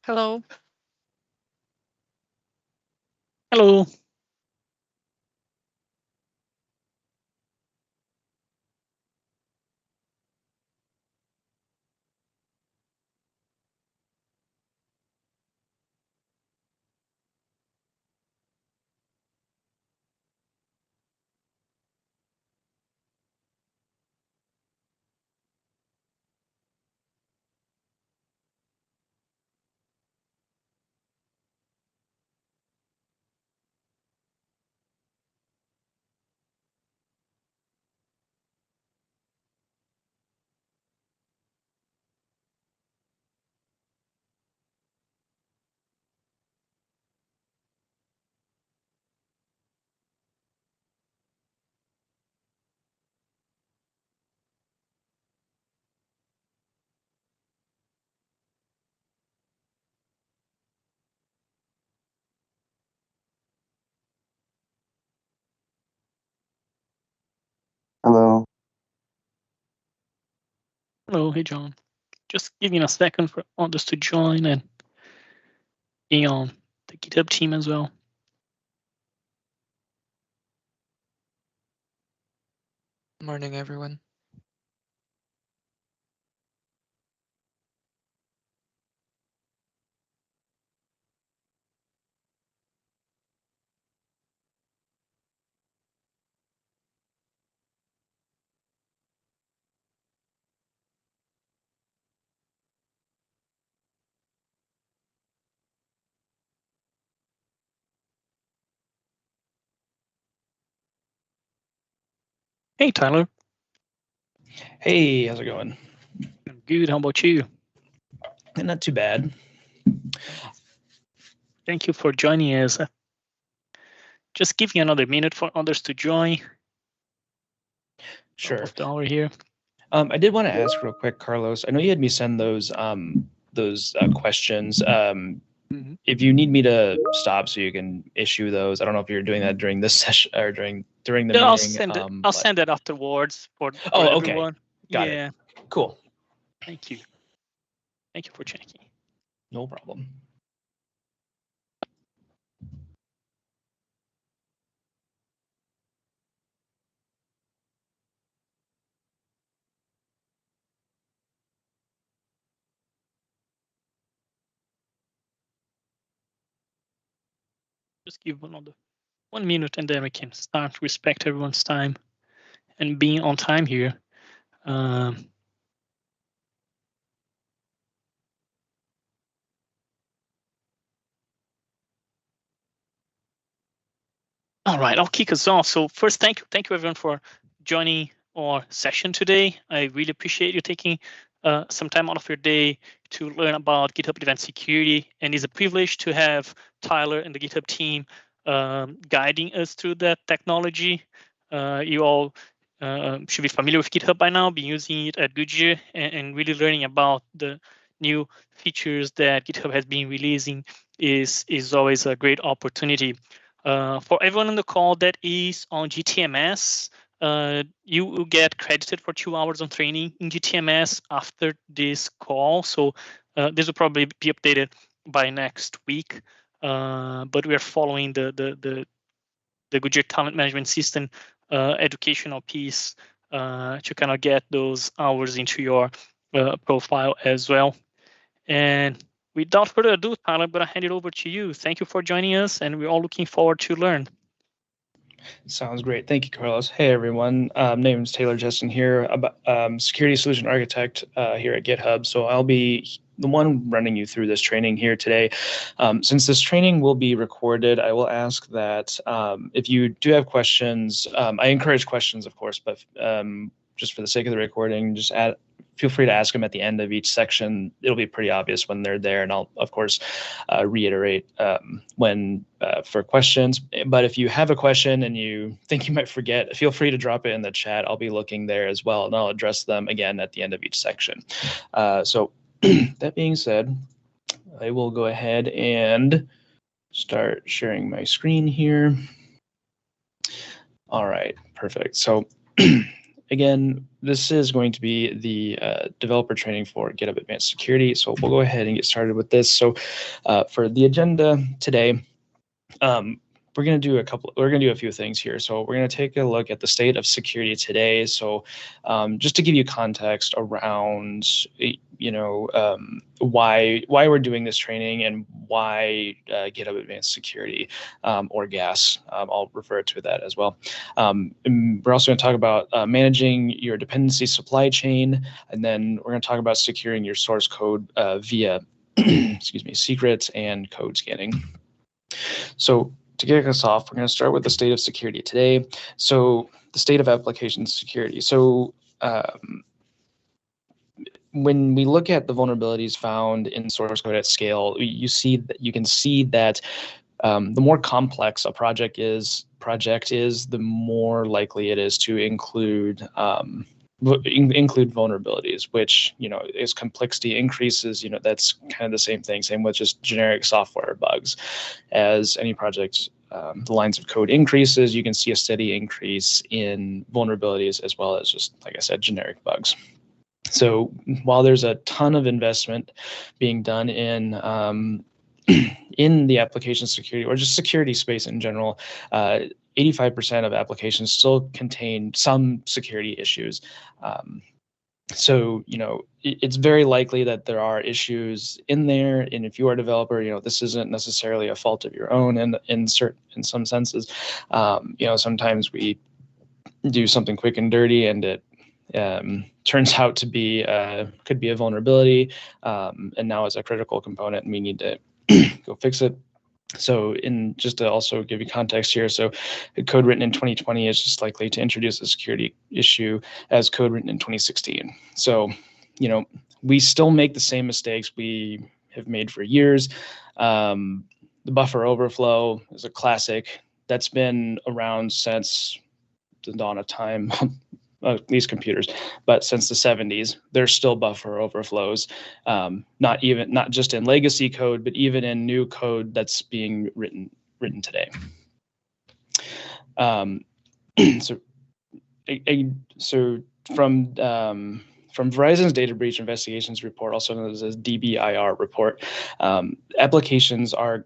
Hello. Hello. Hello. Hello. Hey, John. Just giving a second for others to join and be on the GitHub team as well. Morning, everyone. Hey, Tyler. Hey, how's it going? I'm good. How about you? Not too bad. Thank you for joining us. Just give me another minute for others to join. Sure. Top of the hour here. I did want to ask real quick, Carlos. I know you had me send those questions. If you need me to stop so you can issue those, I don't know if you're doing that during this session or during the meeting. I'll send it. I'll send it afterwards for everyone. Got yeah. it. Cool. Thank you. Thank you for checking. No problem. Just give 1 minute and then we can start. Respect everyone's time and being on time here. All right, I'll kick us off. So first, thank you everyone for joining our session today. I really appreciate you taking some time out of your day to learn about GitHub Advanced Security, and it's a privilege to have Tyler and the GitHub team guiding us through that technology. You all should be familiar with GitHub by now, been using it at Goodyear, and really learning about the new features that GitHub has been releasing is always a great opportunity. For everyone on the call that is on GTMS, you will get credited for 2 hours on training in GTMS after this call. So this will probably be updated by next week. But we are following the Goodyear Talent Management System educational piece to kind of get those hours into your profile as well. And without further ado, Tyler, I'm going to hand it over to you. Thank you for joining us, and we're all looking forward to learn. Sounds great. Thank you, Carlos. Hey, everyone. Name is Taylor Justin here, Security Solution Architect here at GitHub. So I'll be the one running you through this training here today. Since this training will be recorded, I will ask that if you do have questions, I encourage questions, of course, but just for the sake of the recording, just feel free to ask them at the end of each section. It'll be pretty obvious when they're there, and I'll, of course, reiterate when for questions. But if you have a question and you think you might forget, feel free to drop it in the chat. I'll be looking there as well, and I'll address them again at the end of each section. So that being said, I will go ahead and start sharing my screen here. All right, perfect. So again, this is going to be the developer training for GitHub Advanced Security. So we'll go ahead and get started with this. So for the agenda today, we're going to do a few things here. So we're going to take a look at the state of security today. So just to give you context around, why we're doing this training and why GitHub Advanced Security or GAS, I'll refer to that as well. And we're also going to talk about managing your dependency supply chain, and then we're going to talk about securing your source code via, secrets and code scanning. So to kick us off, we're going to start with the state of security today. So the state of application security. So when we look at the vulnerabilities found in source code at scale, you can see that the more complex a project is, the more likely it is to include vulnerabilities, which, as complexity increases, that's kind of the same thing. Same with just generic software bugs. As any project, the lines of code increases, you can see a steady increase in vulnerabilities as well as just, like I said, generic bugs. So while there's a ton of investment being done in the application security or just security space in general, 85% of applications still contain some security issues. So, it's very likely that there are issues in there. And if you are a developer, this isn't necessarily a fault of your own in some senses. Sometimes we do something quick and dirty and it turns out to be could be a vulnerability, and now it's a critical component and we need to go fix it. So just to also give you context here, so code written in 2020 is just likely to introduce a security issue as code written in 2016. So, we still make the same mistakes we have made for years. The buffer overflow is a classic that's been around since the dawn of time. These computers, but since the 70s, there's still buffer overflows, not just in legacy code, but even in new code that's being written today. So from Verizon's data breach investigations report, also known as DBIR report, applications are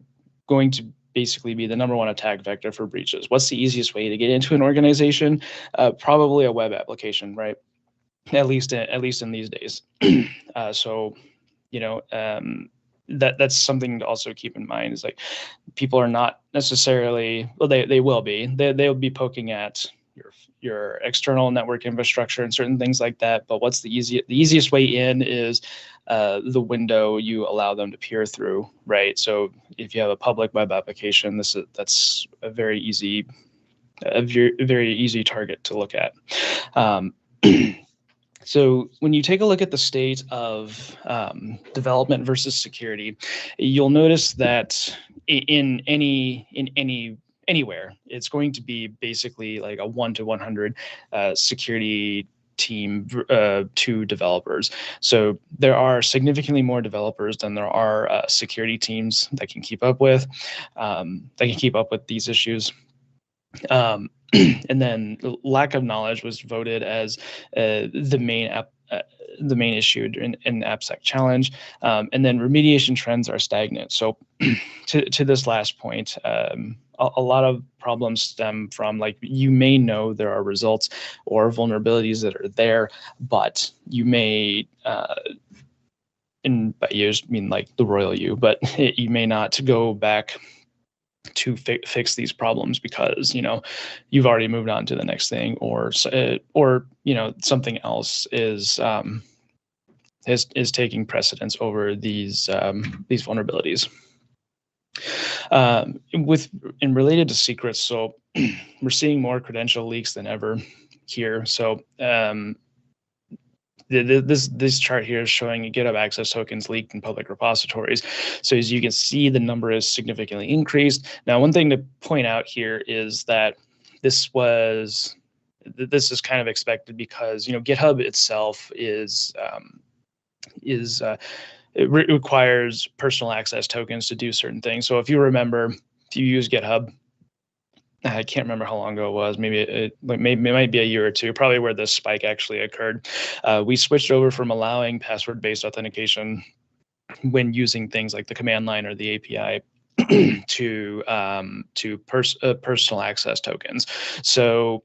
going to basically be the #1 attack vector for breaches. What's the easiest way to get into an organization? Probably a web application, right? At least in these days. That's something to also keep in mind. Is like people are not necessarily, well, they will be. They'll be poking at your external network infrastructure and certain things like that. But what's the easiest way in is the window you allow them to peer through, right? So if you have a public web application, that's a very easy target to look at. So when you take a look at the state of development versus security, you'll notice that anywhere, it's going to be basically like a 1 to 100 security team to developers. So there are significantly more developers than there are security teams that can keep up with these issues. And then lack of knowledge was voted as the main issue in the AppSec challenge, and then remediation trends are stagnant. So to this last point, a lot of problems stem from, like, you may know there are results or vulnerabilities that are there, but you may, and by you, I mean like the royal you, but you may not go back to fix these problems because you've already moved on to the next thing, or something else is taking precedence over these vulnerabilities. Related to secrets, so we're seeing more credential leaks than ever here. So this chart here is showing GitHub access tokens leaked in public repositories. So as you can see, the number is significantly increased. Now, one thing to point out here is that this is kind of expected because GitHub itself it requires personal access tokens to do certain things. So if you remember, if you use GitHub, I can't remember how long ago it was. Maybe it might be a year or two, probably where this spike actually occurred. We switched over from allowing password-based authentication when using things like the command line or the API to personal access tokens. So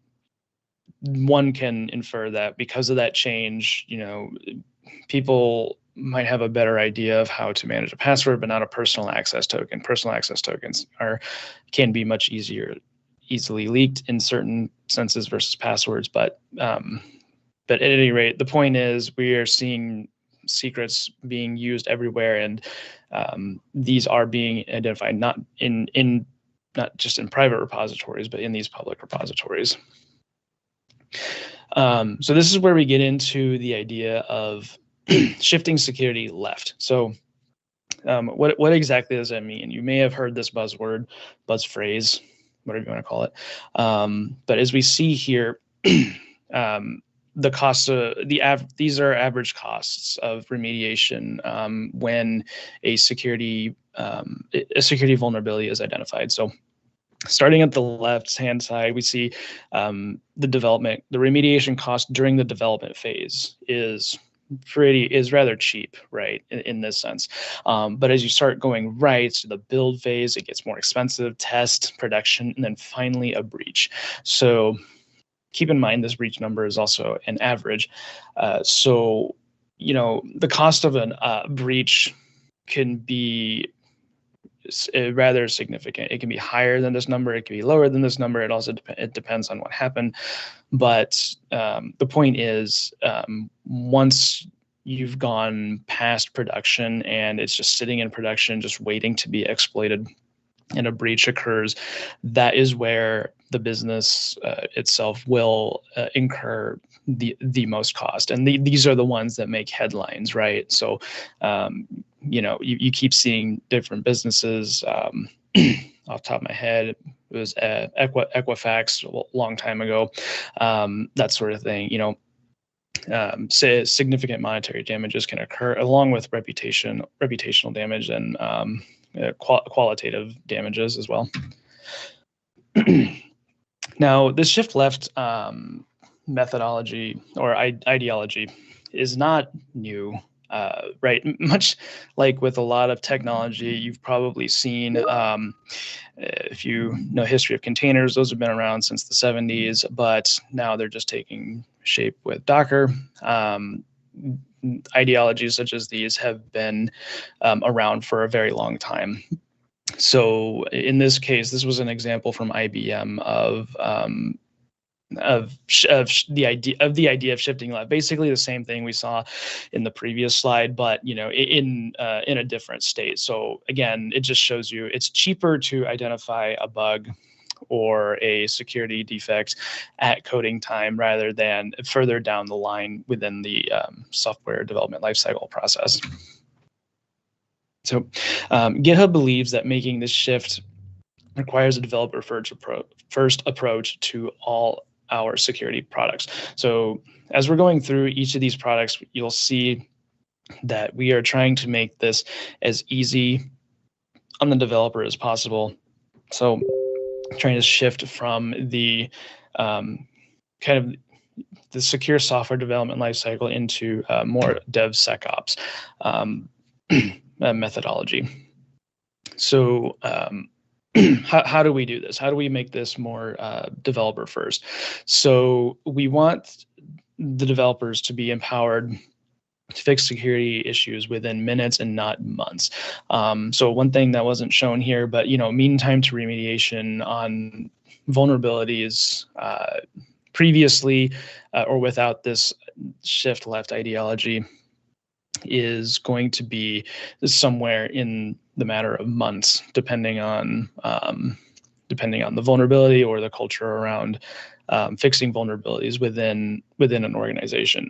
one can infer that because of that change, people might have a better idea of how to manage a password, but not a personal access token. Personal access tokens can be much easily leaked in certain senses versus passwords. But at any rate, the point is we are seeing secrets being used everywhere, and these are being identified not just in private repositories, but in these public repositories. So this is where we get into the idea of shifting security left. So what exactly does that mean? You may have heard this buzz phrase, whatever you want to call it. But as we see here, the cost of these are average costs of remediation when a security vulnerability is identified. So starting at the left-hand side, we see the remediation cost during the development phase is rather cheap, right, in this sense. But as you start going right to the build phase, it gets more expensive, test, production, and then finally a breach. So keep in mind this breach number is also an average. So, the cost of a breach can be rather significant. It can be higher than this number. It can be lower than this number. It also it depends on what happened. But the point is, once you've gone past production and it's just sitting in production, just waiting to be exploited, and a breach occurs, that is where the business itself will incur the most cost. And these are the ones that make headlines, right? So, you keep seeing different businesses. Off the top of my head, it was Equifax a long time ago, that sort of thing. Say significant monetary damages can occur along with reputational damage and qualitative damages as well. Now, this shift left methodology or ideology is not new, right? Much like with a lot of technology, you've probably seen, if you know history of containers, those have been around since the 70s, but now they're just taking shape with Docker. Ideologies such as these have been around for a very long time. So in this case, this was an example from IBM of the idea of shifting left. Basically the same thing we saw in the previous slide, but in a different state. So again, it just shows you it's cheaper to identify a bug or a security defect at coding time rather than further down the line within the software development lifecycle process. So GitHub believes that making this shift requires a developer first approach to all our security products. So as we're going through each of these products, you'll see that we are trying to make this as easy on the developer as possible. So trying to shift from the kind of the secure software development lifecycle into more DevSecOps methodology. So how do we do this? How do we make this more developer first? So we want the developers to be empowered to fix security issues within minutes and not months. So one thing that wasn't shown here, but mean time to remediation on vulnerabilities previously or without this shift left ideology is going to be somewhere in the matter of months, depending on the vulnerability or the culture around fixing vulnerabilities within an organization.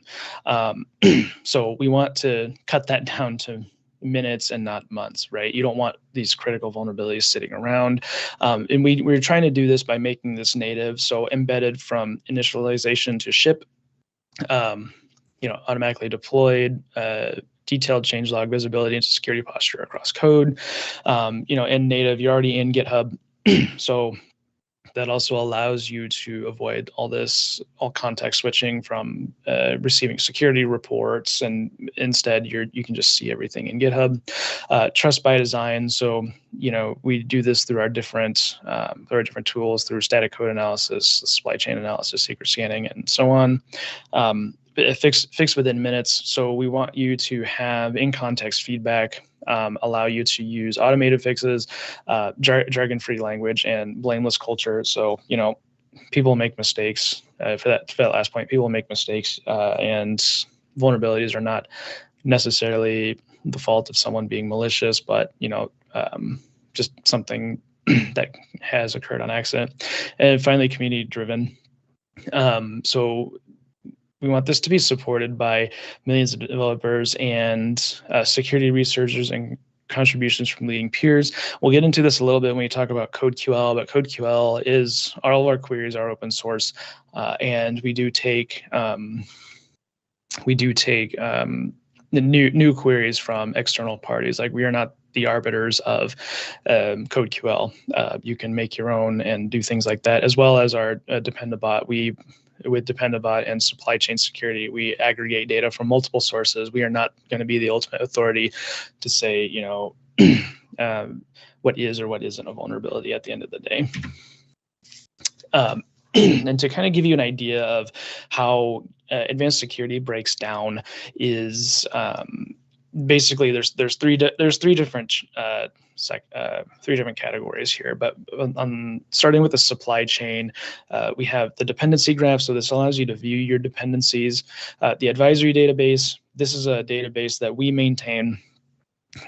So we want to cut that down to minutes and not months, right? You don't want these critical vulnerabilities sitting around. And we're trying to do this by making this native, so embedded from initialization to ship, automatically deployed, detailed changelog visibility and security posture across code. And native, you're already in GitHub. So that also allows you to avoid all context switching from receiving security reports, and instead you can just see everything in GitHub. Trust by design. So we do this through our different tools, through static code analysis, supply chain analysis, secret scanning, and so on. Fix within minutes. So we want you to have in-context feedback, allow you to use automated fixes, jargon-free language, and blameless culture. So people make mistakes. For that last point, people make mistakes, and vulnerabilities are not necessarily the fault of someone being malicious, but just something that has occurred on accident. And finally, community-driven. So we want this to be supported by millions of developers and security researchers and contributions from leading peers. We'll get into this a little bit when we talk about CodeQL, but CodeQL is all of our queries are open source, and we do take the new queries from external parties. Like, we are not the arbiters of CodeQL. You can make your own and do things like that, as well as our Dependabot. With Dependabot and supply chain security, we aggregate data from multiple sources. We are not going to be the ultimate authority to say, what is or what isn't a vulnerability at the end of the day. And to kind of give you an idea of how advanced security breaks down is basically there's three different categories here. But starting with the supply chain, we have the dependency graph. So this allows you to view your dependencies. The advisory database. This is a database that we maintain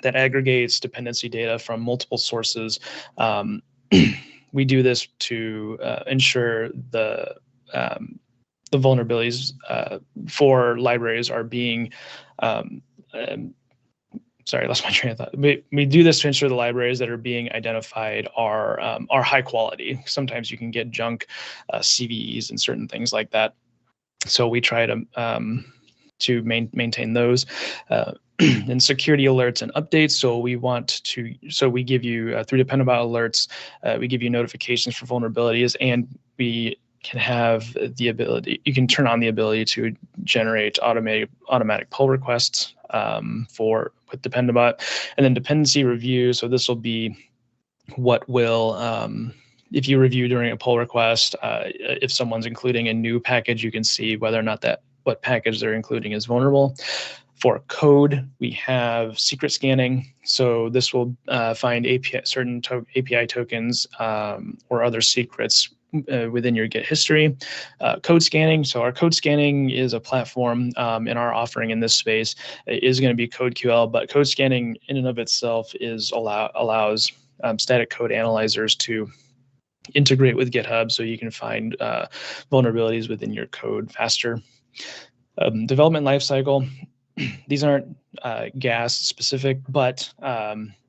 that aggregates dependency data from multiple sources. We do this to ensure the vulnerabilities for libraries are being sorry, I lost my train of thought. We do this to ensure the libraries that are being identified are high quality. Sometimes you can get junk CVEs and certain things like that. So we try to maintain those. And security alerts and updates. So we give you through Dependabot alerts, we give you notifications for vulnerabilities, and we can have the ability. You can turn on the ability to generate automatic pull requests with Dependabot, and then dependency review. So this will be what will if you review during a pull request, if someone's including a new package, you can see whether or not what package they're including is vulnerable. For code, we have secret scanning. So this will find certain API tokens or other secrets within your Git history. Code scanning. So our code scanning is a platform in our offering in this space. It is going to be CodeQL, but code scanning in and of itself allows static code analyzers to integrate with GitHub, so you can find vulnerabilities within your code faster. Development lifecycle. These aren't GAS specific, but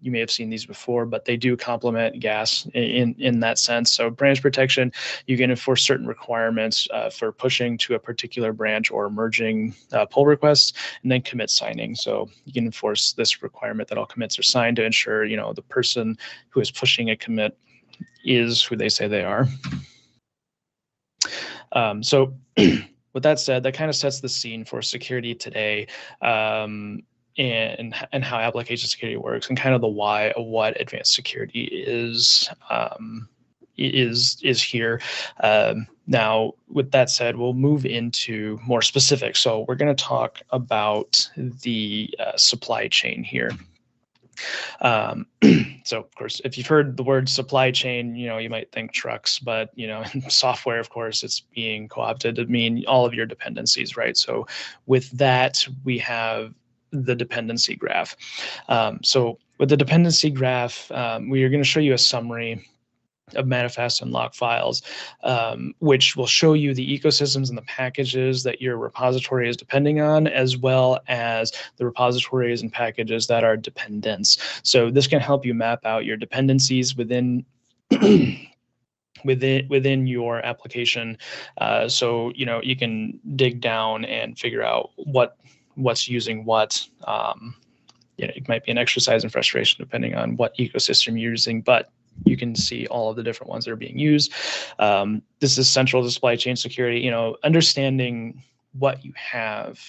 you may have seen these before, but they do complement GAS in that sense. So branch protection, you can enforce certain requirements for pushing to a particular branch or merging pull requests, and then commit signing. So you can enforce this requirement that all commits are signed to ensure the person who is pushing a commit is who they say they are. So with that said, that kind of sets the scene for security today, and how application security works, and kind of the why of what advanced security is here. Now, with that said, we'll move into more specifics. So we're going to talk about the supply chain here. So of course, if you've heard the word supply chain, you might think trucks, but in software, of course, it's being co-opted to mean all of your dependencies, right? So with that, we have the dependency graph. So with the dependency graph, we are going to show you a summary of manifest and log files, which will show you the ecosystems and the packages that your repository is depending on, as well as the repositories and packages that are dependents. So this can help you map out your dependencies within within your application. So you can dig down and figure out what's using what. It might be an exercise in frustration depending on what ecosystem you're using, but you can see all of the different ones that are being used. This is central to supply chain security. You know, understanding what you have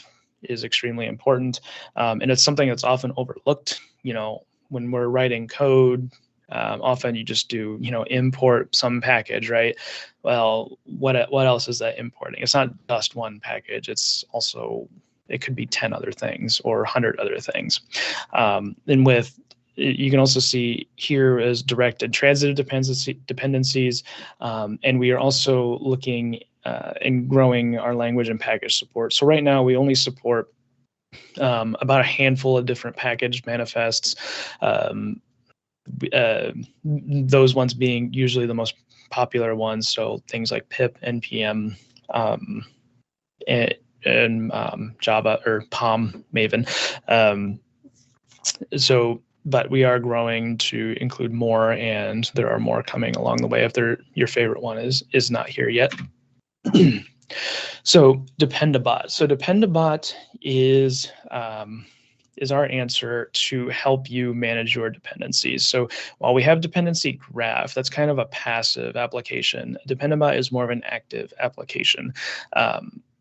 is extremely important, and it's something that's often overlooked. You know, when we're writing code, often you just do, you know, import some package, right? Well, what else is that importing? It's not just one package. It's also, it could be 10 other things or 100 other things. And with, you can also see here as direct and transitive dependencies. And we are also looking and growing our language and package support. So right now we only support about a handful of different package manifests. Those ones being usually the most popular ones. So things like pip, npm, and Java or POM, Maven. But we are growing to include more, and there are more coming along the way if your favorite one is not here yet. So Dependabot. So Dependabot is our answer to help you manage your dependencies. So while we have dependency graph, that's kind of a passive application. Dependabot is more of an active application.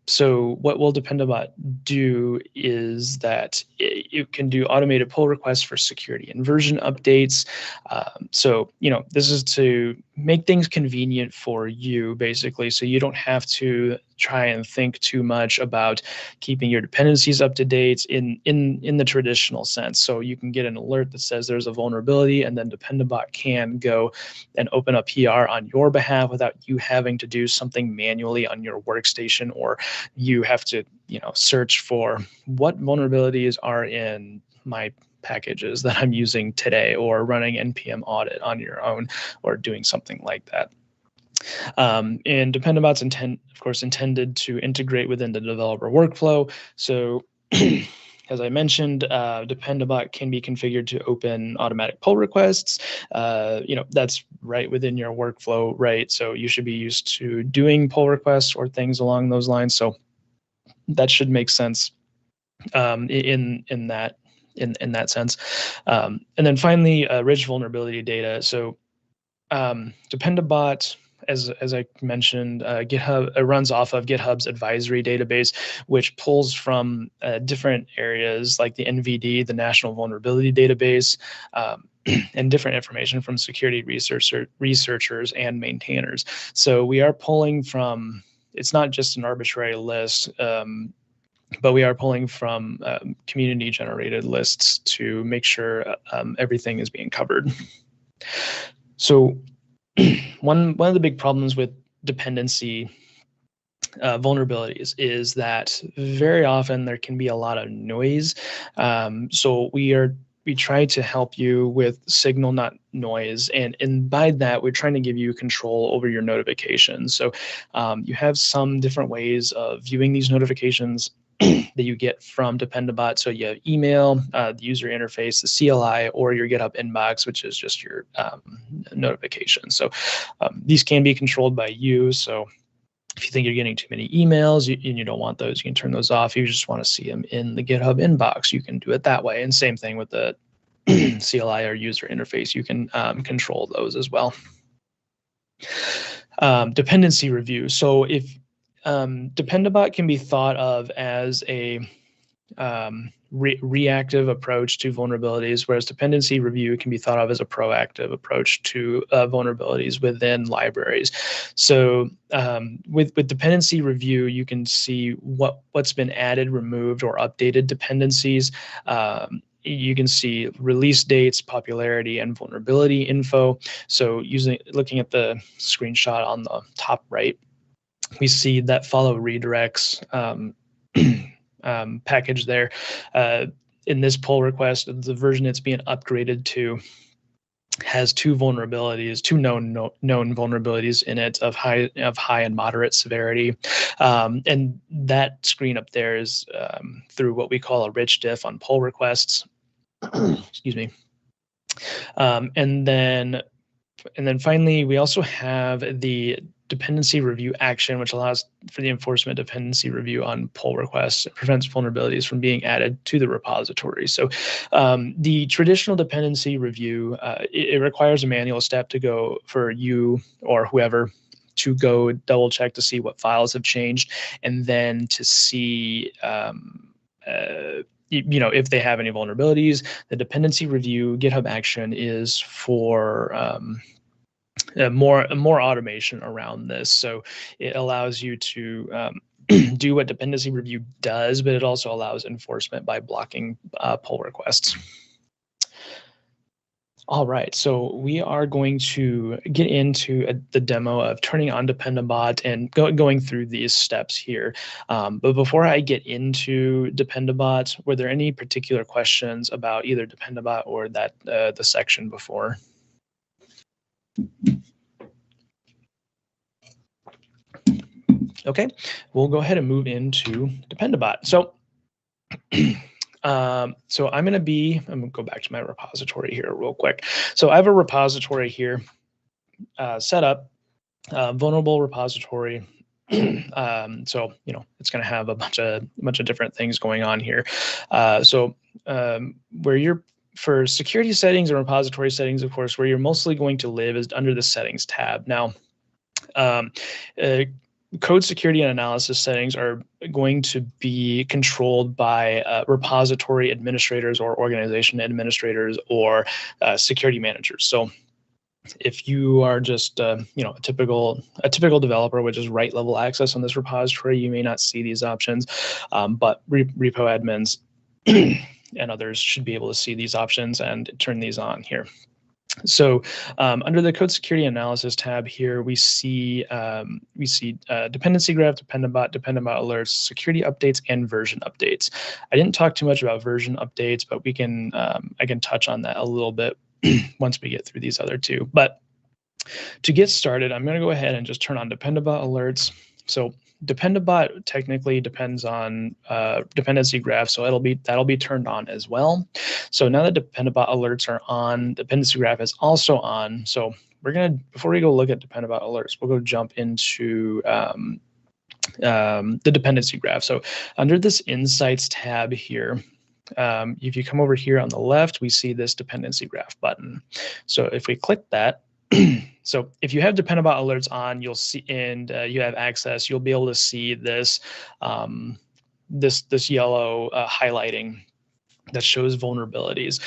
So what will Dependabot do is that it can do automated pull requests for security and version updates. So, you know, this is to make things convenient for you, basically, so you don't have to try and think too much about keeping your dependencies up to date in the traditional sense. So you can get an alert that says there's a vulnerability, and then Dependabot can go and open a PR on your behalf without you having to do something manually on your workstation, or you have to, you know, search for what vulnerabilities are in my packages that I'm using today, or running npm audit on your own, or doing something like that. And Dependabot's of course, intended to integrate within the developer workflow. So as I mentioned, Dependabot can be configured to open automatic pull requests. You know, that's right within your workflow, right? So you should be used to doing pull requests or things along those lines. So that should make sense in that sense. And then finally, rich vulnerability data. So Dependabot, as I mentioned, GitHub runs off of GitHub's advisory database, which pulls from different areas like the NVD, the National Vulnerability Database, and different information from security researchers and maintainers. So we are pulling from, it's not just an arbitrary list, but we are pulling from community-generated lists to make sure everything is being covered. So one of the big problems with dependency vulnerabilities is that very often there can be a lot of noise. So we try to help you with signal, not noise. And by that, we're trying to give you control over your notifications. So you have some different ways of viewing these notifications that you get from Dependabot. So you have email, the user interface, the CLI, or your GitHub inbox, which is just your notification. So these can be controlled by you. So if you think you're getting too many emails and you don't want those, you can turn those off. You just want to see them in the GitHub inbox, you can do it that way. And same thing with the CLI or user interface, you can control those as well. Dependency review. So if Dependabot can be thought of as a reactive approach to vulnerabilities, whereas dependency review can be thought of as a proactive approach to vulnerabilities within libraries. So with dependency review, you can see what's been added, removed, or updated dependencies. You can see release dates, popularity, and vulnerability info. So looking at the screenshot on the top right, we see that follow redirects package there. In this pull request, the version it's being upgraded to has two known vulnerabilities in it of high and moderate severity. And that screen up there is through what we call a rich diff on pull requests. Excuse me. And then finally, we also have the dependency review action, which allows for the enforcement dependency review on pull requests. It prevents vulnerabilities from being added to the repository. So the traditional dependency review, it requires a manual step to go for you or whoever to go double check to see what files have changed, and then to see if they have any vulnerabilities. The dependency review GitHub action is for more automation around this. So it allows you to do what dependency review does, but it also allows enforcement by blocking pull requests. All right, so we are going to get into the demo of turning on Dependabot and going through these steps here. But before I get into Dependabot, were there any particular questions about either Dependabot or that the section before? Okay, we'll go ahead and move into Dependabot. So so I'm going to go back to my repository here real quick. So I have a repository here set up, vulnerable repository. So, it's going to have a bunch of different things going on here. For security settings and repository settings, of course, where you're mostly going to live is under the settings tab. Now, code security and analysis settings are going to be controlled by repository administrators or organization administrators or security managers. So if you are just a typical developer with just right level access on this repository, you may not see these options, but repo admins and others should be able to see these options and turn these on here. So under the code security analysis tab here, we see dependency graph, Dependabot alerts, security updates, and version updates. I didn't talk too much about version updates, but I can touch on that a little bit once we get through these other two. But to get started, I'm going to go ahead and just turn on Dependabot alerts. So Dependabot technically depends on dependency graph, so that'll be turned on as well. So now that Dependabot alerts are on, dependency graph is also on. So before we go look at Dependabot alerts, we'll go jump into the dependency graph. So under this Insights tab here, if you come over here on the left, we see this dependency graph button. So if we click that, so if you have Dependabot alerts on, you'll see, and you have access, you'll be able to see this this yellow highlighting that shows vulnerabilities.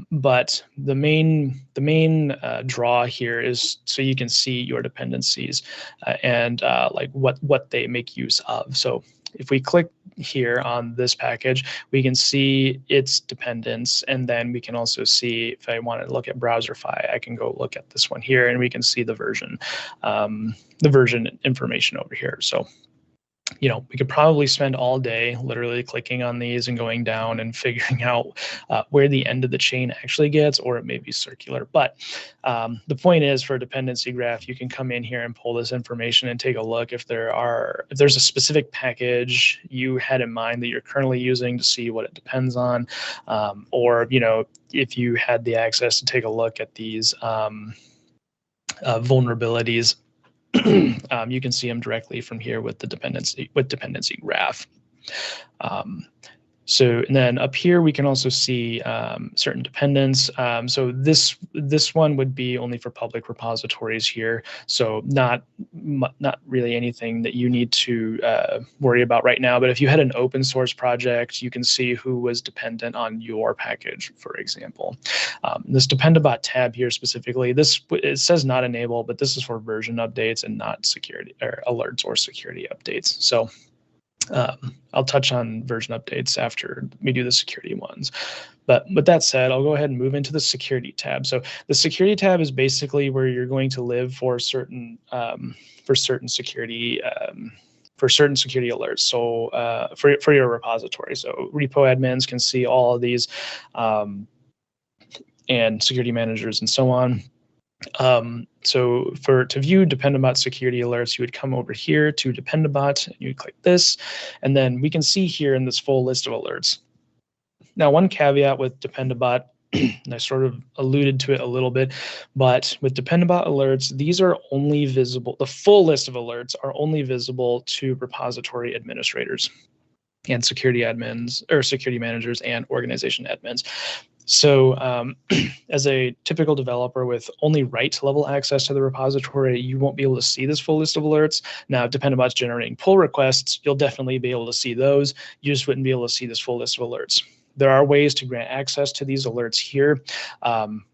But the main draw here is so you can see your dependencies and like what they make use of. So if we click here on this package, we can see its dependence, and then we can also see, if I want to look at Browserify, I can go look at this one here, and we can see the version information over here. So we could probably spend all day literally clicking on these and going down and figuring out where the end of the chain actually gets, or it may be circular. But the point is, for a dependency graph, you can come in here and pull this information and take a look if there's a specific package you had in mind that you're currently using to see what it depends on, or if you had the access to take a look at these vulnerabilities. You can see them directly from here with the dependency graph. And then up here we can also see certain dependents. So this one would be only for public repositories here. So not really anything that you need to worry about right now. But if you had an open source project, you can see who was dependent on your package, for example. This Dependabot tab here specifically, it says not enable, but this is for version updates and not security or alerts or security updates. So I'll touch on version updates after we do the security ones. But with that said, I'll go ahead and move into the security tab. So the security tab is basically where you're going to live for certain security alerts. So for your repository, so repo admins can see all of these, and security managers and so on. So to view Dependabot security alerts, you would come over here to Dependabot, and you click this, and then we can see here in this full list of alerts. Now, one caveat with Dependabot and I sort of alluded to it a little bit, but with Dependabot alerts, these are only visible, the full list of alerts are only visible to repository administrators and security admins, or security managers and organization admins. So as a typical developer with only write level access to the repository, you won't be able to see this full list of alerts. Now, Dependabot's generating pull requests, you'll definitely be able to see those. You just wouldn't be able to see this full list of alerts. There are ways to grant access to these alerts here,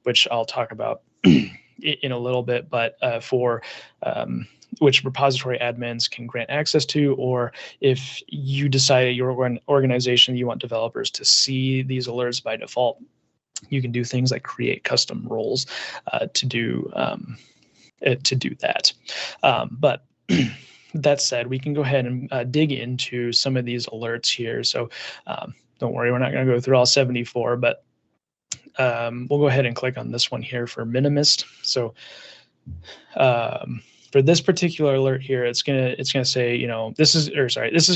which I'll talk about in a little bit, but for which repository admins can grant access to, or if you decide at your organization you want developers to see these alerts by default, you can do things like create custom roles to do that. But that said, we can go ahead and dig into some of these alerts here. So don't worry, we're not going to go through all 74, but we'll go ahead and click on this one here for Minimist. So for this particular alert here, it's gonna say, you know, this is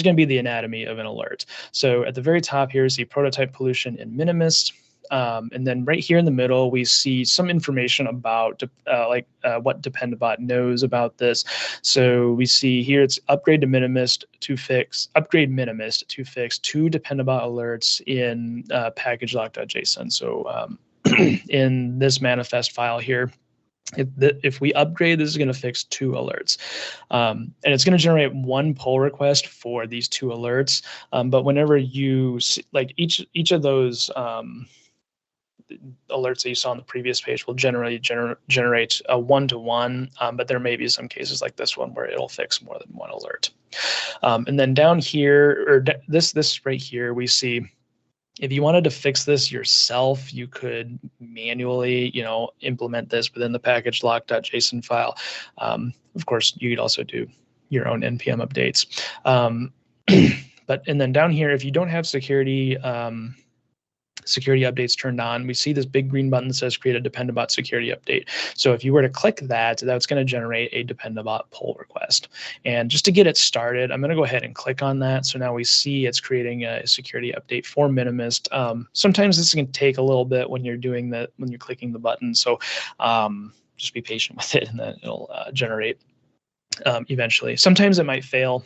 gonna be the anatomy of an alert. So at the very top here is the prototype pollution in Minimist. And then right here in the middle, we see some information about what Dependabot knows about this. So we see here it's upgrade Minimist to fix two Dependabot alerts in package lock.json. So in this manifest file here, if we upgrade, this is going to fix 2 alerts, and it's going to generate 1 pull request for these 2 alerts. But whenever you see, like each of those alerts that you saw on the previous page will generally generate a 1-to-1, but there may be some cases like this one where it'll fix more than 1 alert. And then down here, or this right here, we see, if you wanted to fix this yourself, you could manually, you know, implement this within the package lock.json file. Of course, you could also do your own npm updates. And then down here, if you don't have security updates turned on, we see this big green button that says create a Dependabot security update. So if you were to click that, that's going to generate a Dependabot pull request. And just to get it started, I'm going to go ahead and click on that. So now we see it's creating a security update for Minimist. Sometimes this can take a little bit when you're doing that, when you're clicking the button. So just be patient with it, and then it'll generate eventually. Sometimes it might fail,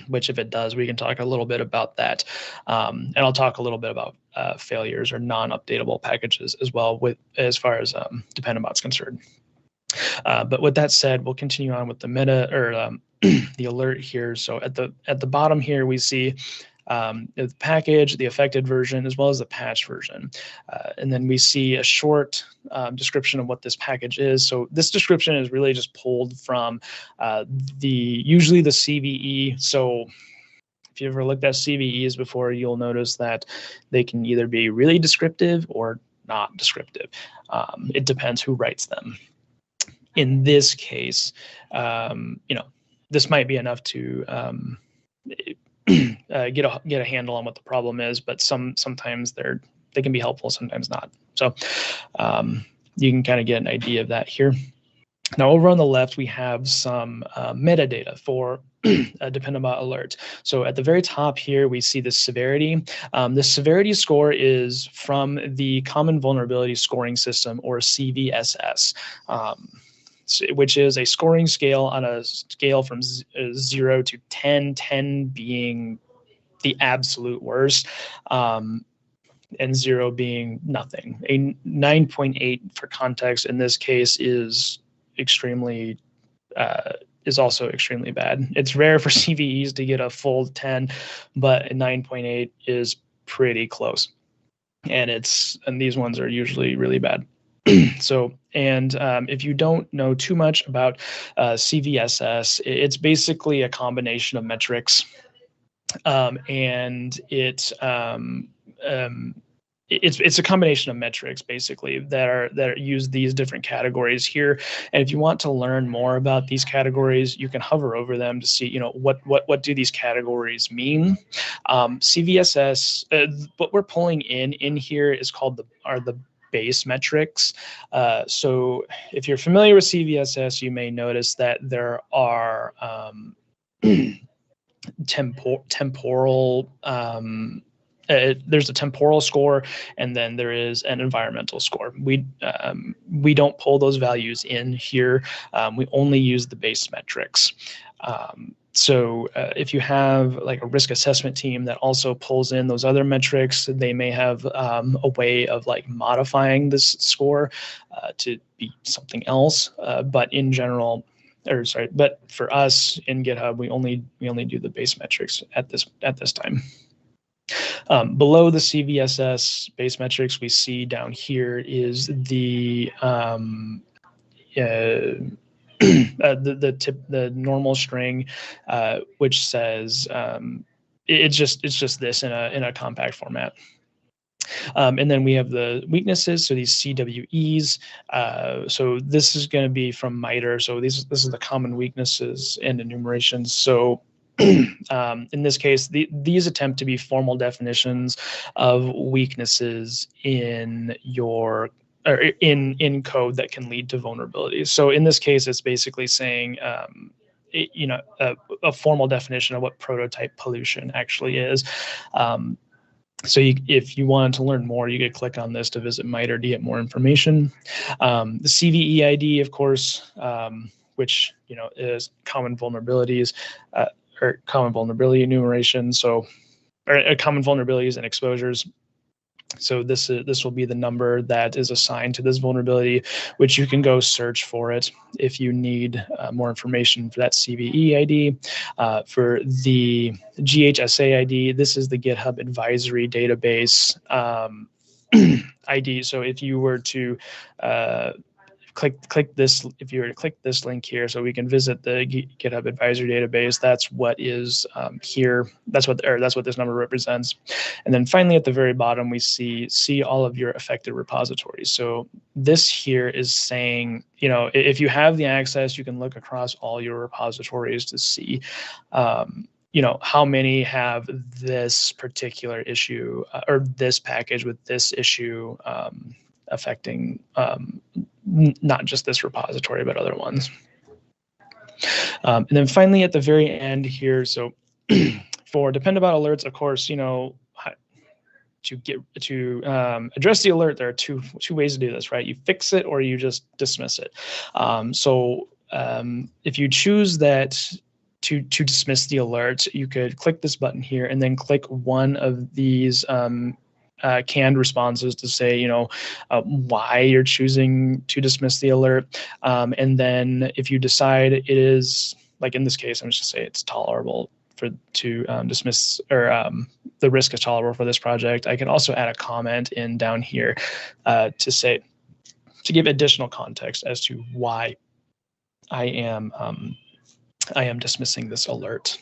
which if it does, we can talk a little bit about that. And I'll talk a little bit about failures or non-updatable packages as well, as far as Dependabot's concerned. But with that said, we'll continue on with the the alert here. So at the bottom here, we see the package, the affected version, as well as the patch version. And then we see a short description of what this package is. So this description is really just pulled from usually the CVE. So if you ever looked at CVEs before, you'll notice that they can either be really descriptive or not descriptive. It depends who writes them. In this case, this might be enough to get a handle on what the problem is, but sometimes they can be helpful, sometimes not. So you can kind of get an idea of that here. Now over on the left, we have some metadata for a Dependabot alert. So at the very top here, we see the severity. The severity score is from the Common Vulnerability Scoring System, or CVSS. Which is a scoring scale on a scale from 0 to 10, 10 being the absolute worst, and 0 being nothing. A 9.8 for context in this case is also extremely bad. It's rare for CVEs to get a full 10, but a 9.8 is pretty close. And these ones are usually really bad. So, and if you don't know too much about CVSS, it's basically a combination of metrics, and it's a combination of metrics basically that use these different categories here. And if you want to learn more about these categories, you can hover over them to see, what do these categories mean. CVSS, what we're pulling in here is called the base metrics. So if you're familiar with CVSS, you may notice that there are temporal there's a temporal score, and then there is an environmental score. We don't pull those values in here. We only use the base metrics. So if you have like a risk assessment team that also pulls in those other metrics, they may have a way of like modifying this score to be something else. But in general, but for us in GitHub, we only do the base metrics at this time. Below the CVSS base metrics, we see down here is the the normal string, which says it's just this in a compact format. And then we have the weaknesses, so these CWEs. So this is going to be from MITRE. So this is the common weaknesses and enumerations. So in this case, these attempt to be formal definitions of weaknesses in your or in code that can lead to vulnerabilities. So in this case, it's basically saying, a formal definition of what prototype pollution actually is. So if you wanted to learn more, you could click on this to visit MITRE to get more information. The CVE ID, of course, which is common vulnerabilities. Or common vulnerability enumeration, or common vulnerabilities and exposures. So this will be the number that is assigned to this vulnerability, which you can go search for it if you need more information for that CVE ID. For the GHSA ID, this is the GitHub Advisory Database ID. So if you were to click this, if you were to click this link here, so we can visit the GitHub Advisory Database. That's what is here. That's what this number represents. And then finally, at the very bottom, we see all of your affected repositories. So this here is saying, if you have the access, you can look across all your repositories to see, how many have this particular issue or this package with this issue affecting not just this repository, but other ones. And then finally, at the very end here, so for depend-about alerts, of course, to address the alert, there are two ways to do this, right? You fix it or you just dismiss it. If you choose that to dismiss the alert, you could click this button here and then click one of these canned responses to say, why you're choosing to dismiss the alert. And then if you decide it is, like in this case, I'm just going to say it's tolerable to dismiss, or the risk is tolerable for this project, I can also add a comment in down here to give additional context as to why I am dismissing this alert.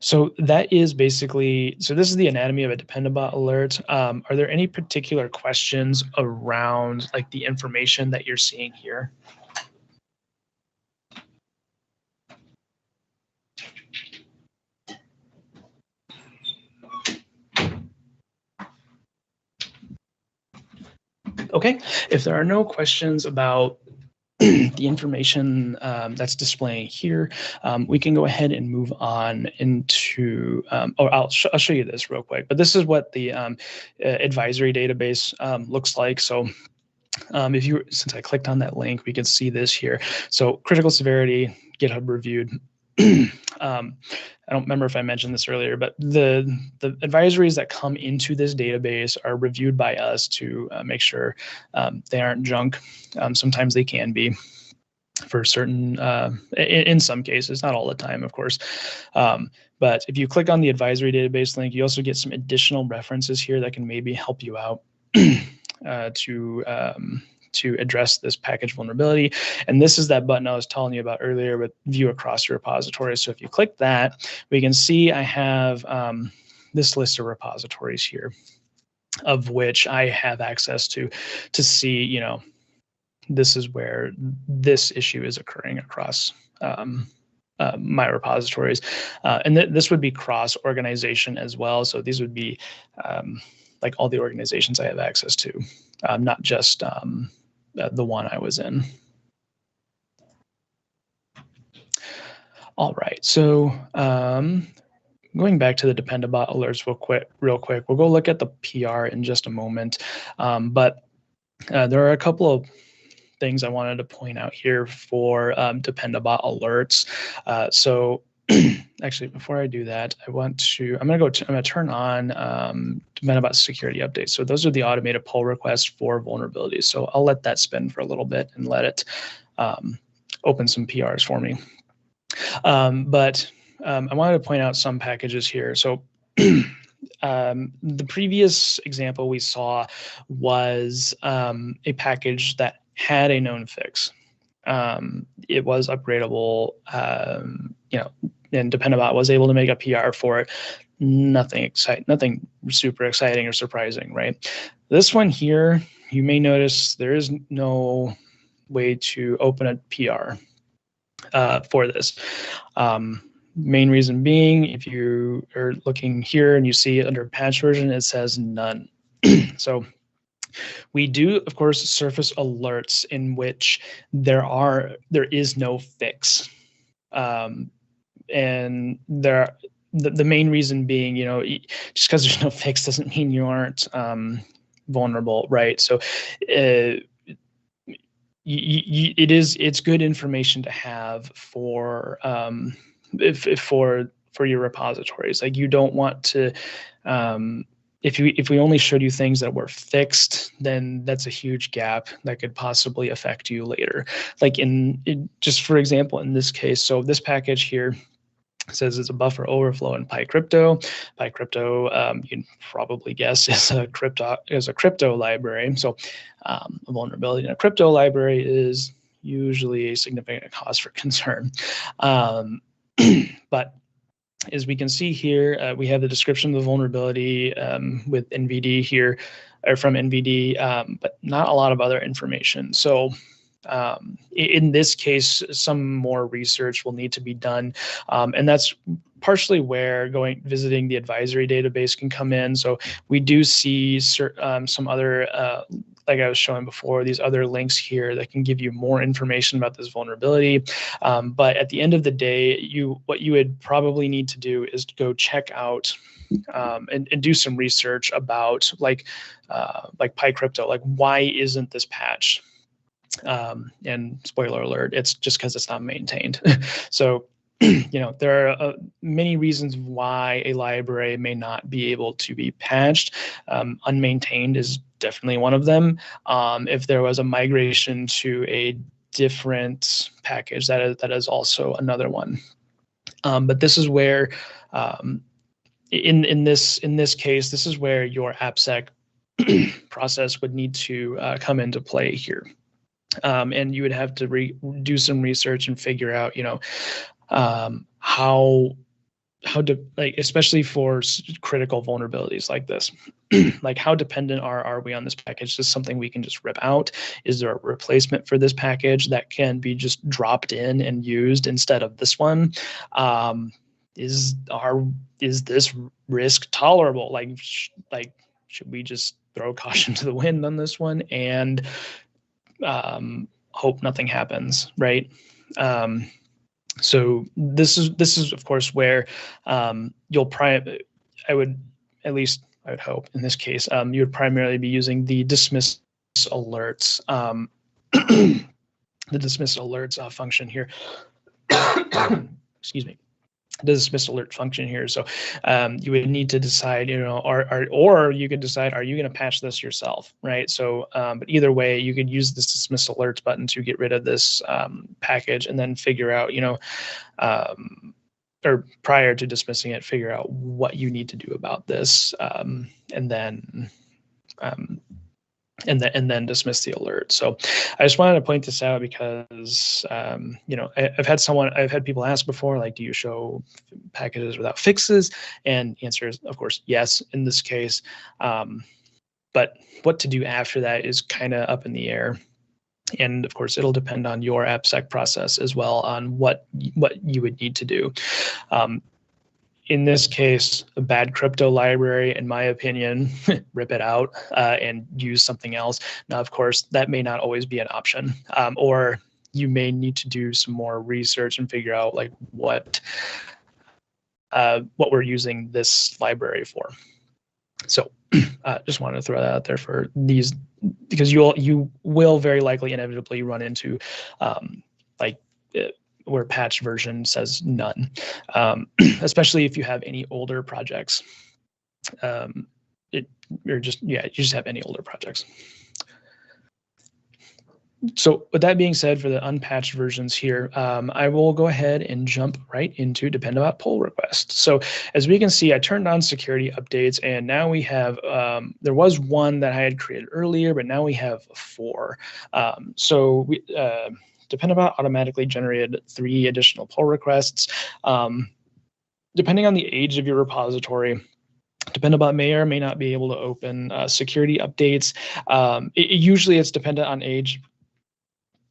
So that is basically, so this is the anatomy of a depend-about alert. Are there any particular questions around like the information that you're seeing here? Okay, if there are no questions about the information that's displaying here, we can go ahead and move on into, I'll show you this real quick, but this is what the advisory database looks like. So since I clicked on that link, we can see this here. So critical severity, GitHub reviewed. I don't remember if I mentioned this earlier, but the advisories that come into this database are reviewed by us to make sure they aren't junk. Sometimes they can be for certain, in some cases, not all the time, of course. But if you click on the advisory database link, you also get some additional references here that can maybe help you out to address this package vulnerability. And this is that button I was telling you about earlier with view across your repositories. So if you click that, we can see I have this list of repositories here, of which I have access to see, this is where this issue is occurring across my repositories. And this would be cross organization as well. So these would be like all the organizations I have access to, not just the one I was in. All right, so going back to the Dependabot alerts real quick, we'll go look at the PR in just a moment. But there are a couple of things I wanted to point out here for Dependabot alerts. So actually, before I do that, I'm going to turn on Dependabot security updates. So those are the automated pull requests for vulnerabilities. So I'll let that spin for a little bit and let it open some PRs for me. But I wanted to point out some packages here. So the previous example we saw was a package that had a known fix. It was upgradable, and Dependabot was able to make a PR for it. Nothing super exciting or surprising, right? This one here, you may notice there is no way to open a PR for this. Main reason being, if you are looking here and you see it under patch version, it says none. So we do, of course, surface alerts in which there is no fix, and the main reason being, just because there's no fix doesn't mean you aren't vulnerable, right? So it's good information to have for for your repositories. Like, you don't want to, if we only showed you things that were fixed, then that's a huge gap that could possibly affect you later. Like just for example, in this case, so this package here says it's a buffer overflow in PyCrypto. PyCrypto, you can probably guess, is a crypto library. So a vulnerability in a crypto library is usually a significant cause for concern. But as we can see here, we have the description of the vulnerability with NVD here, or from NVD, but not a lot of other information. So in this case, some more research will need to be done, and that's partially where visiting the advisory database can come in. So we do see some other, like I was showing before, these other links here that can give you more information about this vulnerability. But at the end of the day, what you would probably need to do is go check out and do some research about like PyCrypto, like why isn't this patched? And spoiler alert, it's just because it's not maintained. So there are many reasons why a library may not be able to be patched. Unmaintained is definitely one of them. If there was a migration to a different package, that is also another one. But this is where, in this case, this is where your AppSec process would need to come into play here. And you would have to do some research and figure out, how to, like, especially for critical vulnerabilities like this, like how dependent are we on this package? Is this something we can just rip out? Is there a replacement for this package that can be just dropped in and used instead of this one? Is this risk tolerable? Like should we just throw caution to the wind on this one and hope nothing happens, right? So this is of course where I would hope in this case you would primarily be using the dismiss alerts, the dismiss alerts function here. Excuse me. The dismiss alert function here. So you would need to decide, or you could decide, are you going to patch this yourself, right? So, but either way, you could use this dismiss alerts button to get rid of this package, and then figure out, or prior to dismissing it, figure out what you need to do about this, and then dismiss the alert. So I just wanted to point this out because, I've had people ask before, like, do you show packages without fixes? And the answer is, of course, yes, in this case. But what to do after that is kind of up in the air. And of course, it'll depend on your AppSec process as well on what you would need to do. In this case, a bad crypto library, in my opinion, rip it out and use something else. Now, of course, that may not always be an option, or you may need to do some more research and figure out like what what we're using this library for. So just wanted to throw that out there for these, because you will very likely inevitably run into where patch version says none, especially if you have any older projects. You just have any older projects. So with that being said, for the unpatched versions here, I will go ahead and jump right into depend-about pull requests. So as we can see, I turned on security updates, and now we have, there was one that I had created earlier, but now we have 4. So we depend-about automatically generated 3 additional pull requests. Depending on the age of your repository, depend-about may or may not be able to open security updates. Usually it's dependent on age.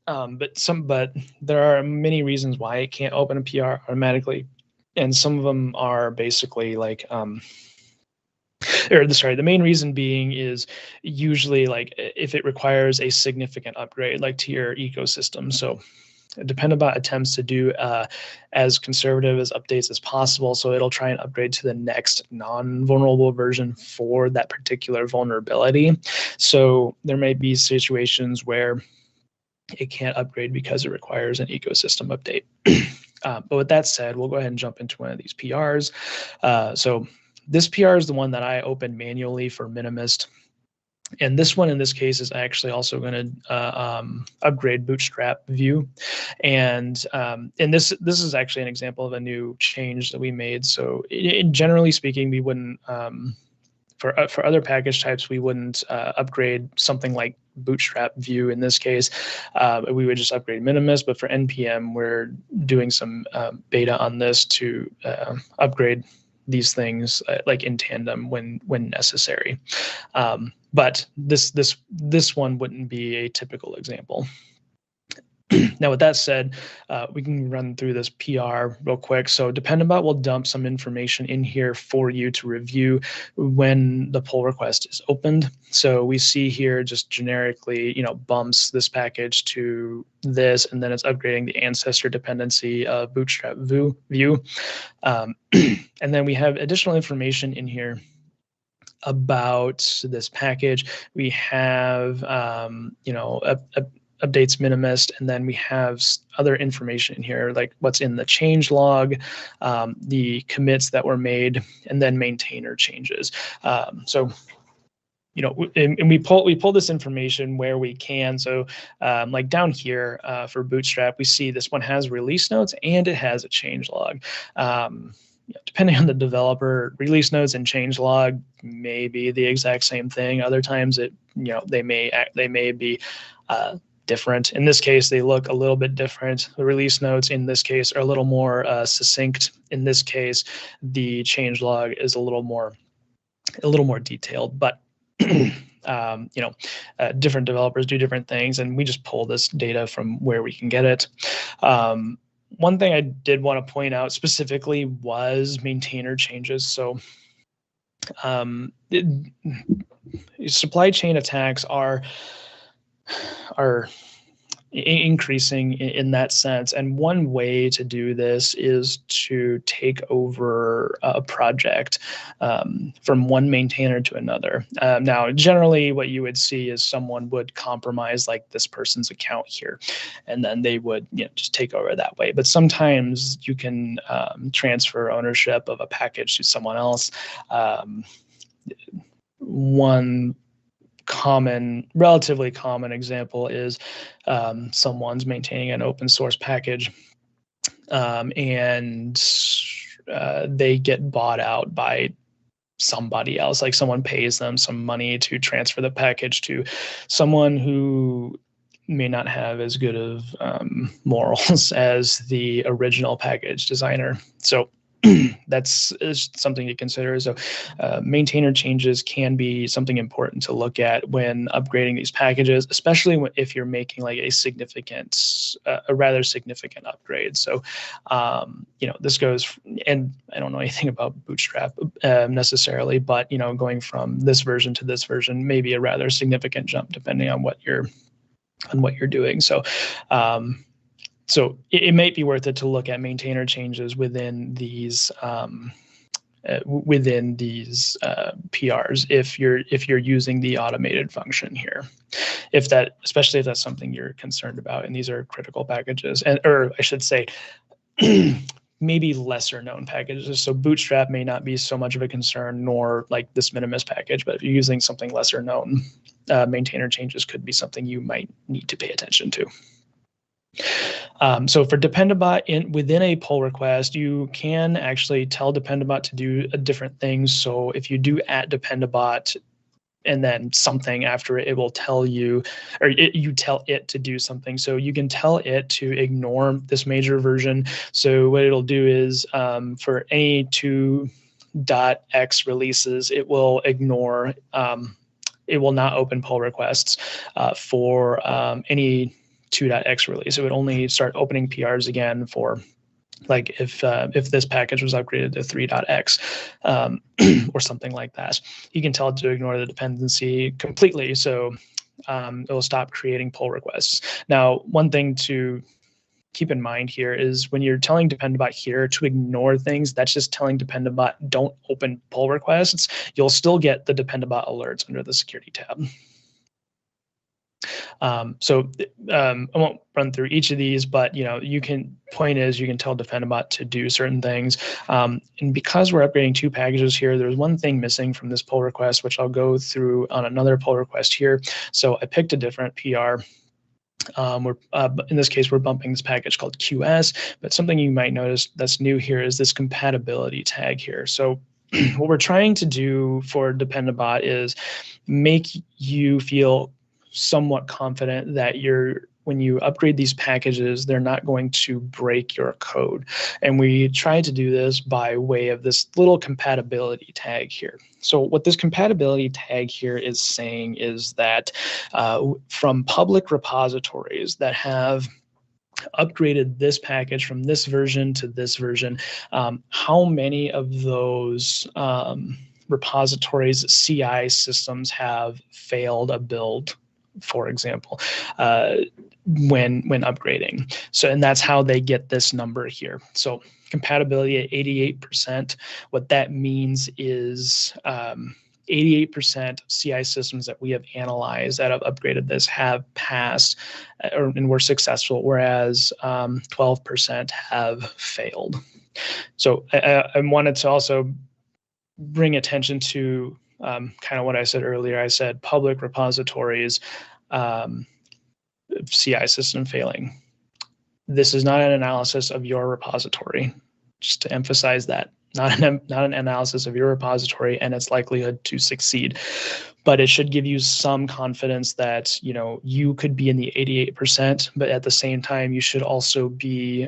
But there are many reasons why it can't open a PR automatically, and some of them are basically like, the main reason being is usually like if it requires a significant upgrade, like to your ecosystem. So depend-about attempts to do as conservative as updates as possible, so it'll try and upgrade to the next non-vulnerable version for that particular vulnerability. So there may be situations where it can't upgrade because it requires an ecosystem update. But with that said, we'll go ahead and jump into one of these PRs. So this PR is the one that I opened manually for Minimist. And this one in this case is actually also going to upgrade Bootstrap view. And this is actually an example of a new change that we made. So generally speaking, we wouldn't, for other package types, we wouldn't upgrade something like Bootstrap view in this case. We would just upgrade Minimist, but for NPM, we're doing some beta on this to upgrade these things like in tandem when necessary. But this one wouldn't be a typical example. Now, with that said, we can run through this PR real quick. So depend-about will dump some information in here for you to review when the pull request is opened. So we see here just generically, bumps this package to this, and then it's upgrading the ancestor dependency of Bootstrap view. And then we have additional information in here about this package. We have, updates Minimist, and then we have other information in here, like what's in the change log, the commits that were made, and then maintainer changes. And we pull this information where we can. So like down here for Bootstrap, we see this one has release notes and it has a change log. Depending on the developer, release notes and change log may be the exact same thing. Other times they may be different. In this case, they look a little bit different. The release notes in this case are a little more succinct. In this case, the change log is a little more detailed, but different developers do different things, and we just pull this data from where we can get it. One thing I did want to point out specifically was maintainer changes. So supply chain attacks are increasing in that sense. And one way to do this is to take over a project from one maintainer to another. Now, generally what you would see is someone would compromise like this person's account here, and then they would just take over that way. But sometimes you can transfer ownership of a package to someone else. One relatively common example is someone's maintaining an open source package and they get bought out by somebody else, like someone pays them some money to transfer the package to someone who may not have as good of morals as the original package designer. So that's something to consider. So maintainer changes can be something important to look at when upgrading these packages, especially if you're making like a rather significant upgrade. So, this goes, and I don't know anything about Bootstrap necessarily, but, going from this version to this version may be a rather significant jump depending on what you're doing. So, So it might be worth it to look at maintainer changes within these PRs if you're using the automated function here, especially if that's something you're concerned about, and these are critical packages, or I should say maybe lesser known packages. So Bootstrap may not be so much of a concern, nor like this minimus package, but if you're using something lesser known, maintainer changes could be something you might need to pay attention to. So for Dependabot within a pull request, you can actually tell Dependabot to do different things. So if you do @Dependabot and then something after it, it will tell you, or you tell it to do something. So you can tell it to ignore this major version. So what it'll do is for any 2.x releases, it will ignore, it will not open pull requests for any 2.x release. It would only start opening PRs again for like if this package was upgraded to 3.x or something like that. You can tell it to ignore the dependency completely, so it will stop creating pull requests. Now, one thing to keep in mind here is when you're telling Dependabot here to ignore things, that's just telling Dependabot don't open pull requests. You'll still get the Dependabot alerts under the security tab. I won't run through each of these, but point is you can tell Dependabot to do certain things. And because we're upgrading 2 packages here, there's one thing missing from this pull request, which I'll go through on another pull request here. So I picked a different PR. In this case, we're bumping this package called QS, but something you might notice that's new here is this compatibility tag here. So what we're trying to do for Dependabot is make you feel somewhat confident that when you upgrade these packages, they're not going to break your code. And we try to do this by way of this little compatibility tag here. So what this compatibility tag here is saying is that from public repositories that have upgraded this package from this version to this version, how many of those repositories CI systems have failed a build, for example, when upgrading. So, and that's how they get this number here. So compatibility at 88%, what that means is 88% CI systems that we have analyzed that have upgraded this have passed and were successful, whereas 12% have failed. So I wanted to also bring attention to kind of what I said earlier. I said public repositories, CI system failing. This is not an analysis of your repository, just to emphasize that. Not an analysis of your repository and its likelihood to succeed, but it should give you some confidence that you could be in the 88%, but at the same time you should also be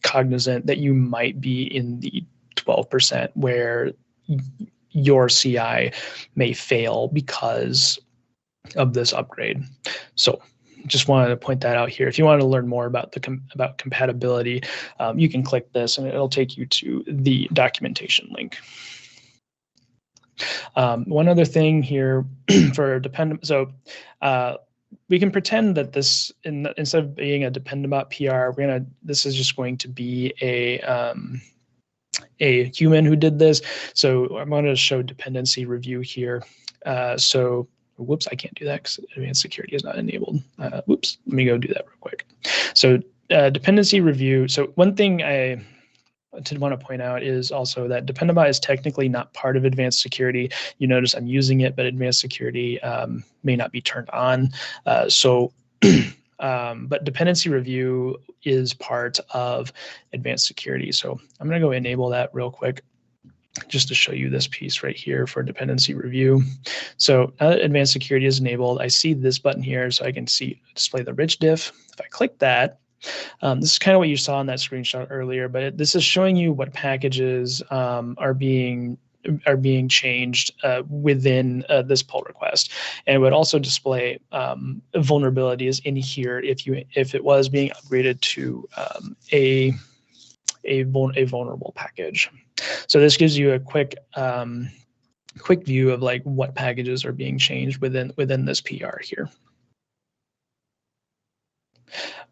cognizant that you might be in the 12% where your CI may fail because of this upgrade. So just wanted to point that out here. If you want to learn more about compatibility, you can click this and it'll take you to the documentation link. One other thing here for we can pretend that this, instead of being a Dependabot PR, this is just going to be a human who did this. So I'm going to show dependency review here. Whoops, I can't do that because advanced security is not enabled. Whoops, let me go do that real quick. So dependency review. So one thing I did want to point out is also that Dependabot is technically not part of advanced security. You notice I'm using it, but advanced security may not be turned on. But dependency review is part of advanced security. So I'm going to go enable that real quick just to show you this piece right here for dependency review. So now that advanced security is enabled, I see this button here so I can display the rich diff. If I click that, this is kind of what you saw in that screenshot earlier, but this is showing you what packages are being changed within this pull request, and it would also display vulnerabilities in here if it was being upgraded to a vulnerable package. So this gives you a quick view of like what packages are being changed within this PR here.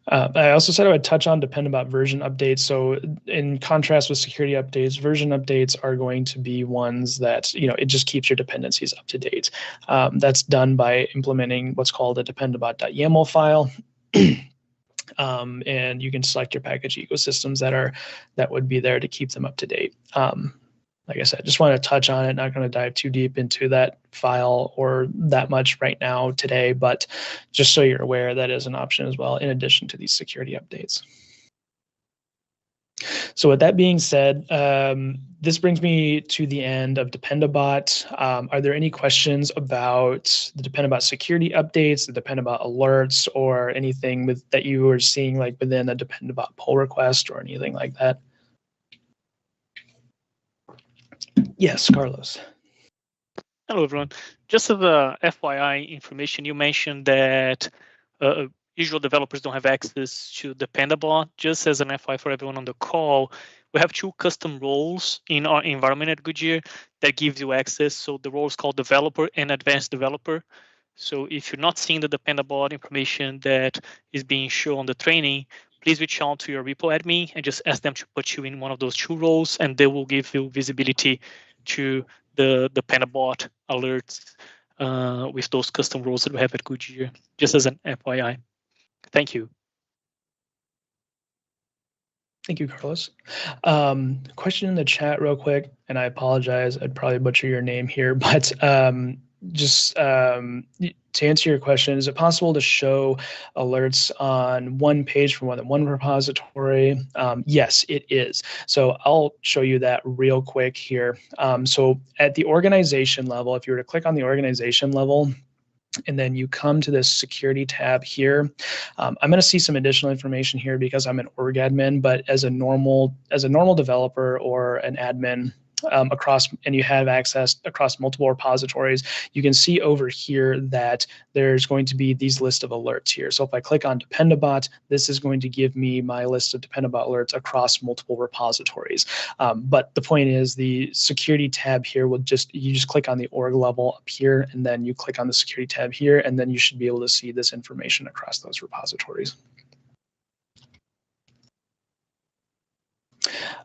I also said I would touch on Dependabot version updates. So in contrast with security updates, version updates are going to be ones that, it just keeps your dependencies up to date. That's done by implementing what's called a dependabot.yaml file. And you can select your package ecosystems that would be there to keep them up to date. Like I said, just want to touch on it, not going to dive too deep into that file or that much right now today, but just so you're aware, that is an option as well, in addition to these security updates. So with that being said, this brings me to the end of Dependabot. Are there any questions about the Dependabot security updates, the Dependabot alerts, or anything that you are seeing like within a Dependabot pull request or anything like that? Yes, Carlos. Hello, everyone. Just as a FYI information, you mentioned that usual developers don't have access to Dependabot. Just as an FYI for everyone on the call, we have 2 custom roles in our environment at Goodyear that gives you access. So the role is called Developer and Advanced Developer. So if you're not seeing the Dependabot information that is being shown on the training, please reach out to your repo admin and just ask them to put you in one of those 2 roles, and they will give you visibility to the Dependabot alerts with those custom roles that we have at Goodyear, just as an FYI. Thank you. Thank you, Carlos. Question in the chat real quick, and I apologize, I'd probably butcher your name here, but just to answer your question, is it possible to show alerts on one page from more than one repository? Yes, it is. So I'll show you that real quick here. So at the organization level, if you were to click on the organization level, and then you come to this security tab here. I'm going to see some additional information here because I'm an org admin, but as a normal developer or an admin and you have access across multiple repositories, you can see over here that there's going to be these list of alerts here. So if I click on Dependabot, this is going to give me my list of Dependabot alerts across multiple repositories. But the point is, the security tab here will you just click on the org level up here, and then you click on the security tab here, and then you should be able to see this information across those repositories.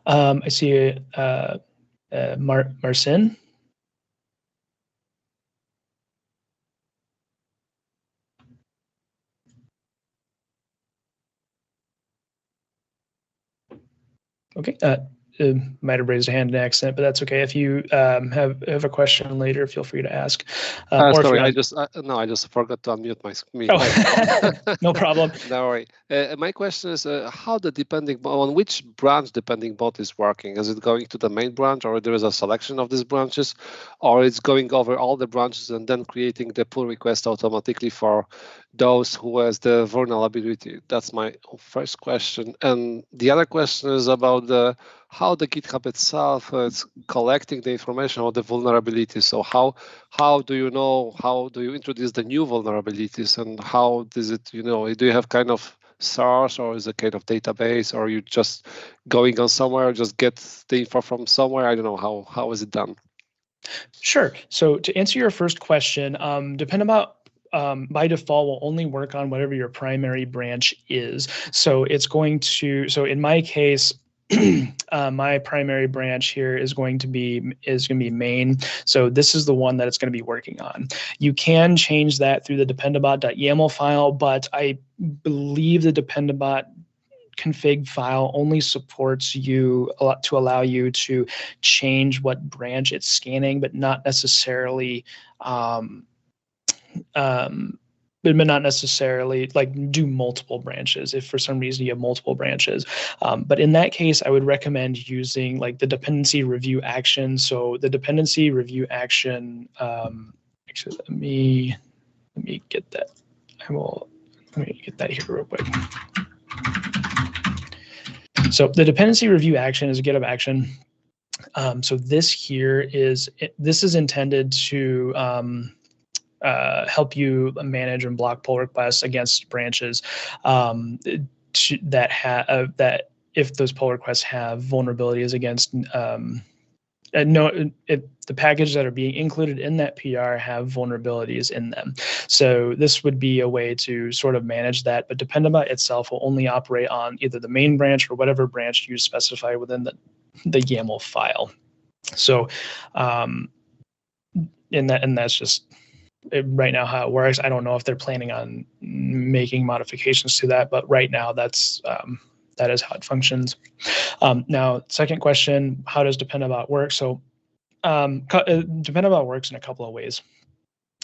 I see Marcin. Okay, might have raised a hand in accident, but that's okay. If you have a question later, feel free to ask. Sorry, I just forgot to unmute me. Oh, no problem. No worry. My question is how on which branch depending bot is working? Is it going to the main branch, or there is a selection of these branches, or it's going over all the branches and then creating the pull request automatically for those who has the vulnerability? That's my first question. And the other question is about how the GitHub itself is collecting the information on the vulnerabilities. So how do you know, how do you introduce the new vulnerabilities, and how does it, do you have kind of source, or is it kind of database, or you just going on somewhere, just get the info from somewhere? I don't know, how is it done? Sure. So to answer your first question, Dependabot by default will only work on whatever your primary branch is. So it's going to, so in my case, my primary branch here is going to be main. So this is the one that it's going to be working on. You can change that through the dependabot.yaml file, but I believe the dependabot config file only supports you to allow you to change what branch it's scanning, but not necessarily but not necessarily like do multiple branches if for some reason you have multiple branches. But in that case, I would recommend using like the dependency review action. So the dependency review action, actually, let me get that. Let me get that here real quick. So the dependency review action is a GitHub action. So this here is intended to help you manage and block pull requests against branches that if those pull requests have vulnerabilities against the packages that are being included in that PR have vulnerabilities in them. So this would be a way to sort of manage that, but Dependabot itself will only operate on either the main branch or whatever branch you specify within the YAML file. So, and that's just right now how it works. I don't know if they're planning on making modifications to that, but right now that is how it functions. Now, second question, how does Dependabot work? So Dependabot works in a couple of ways.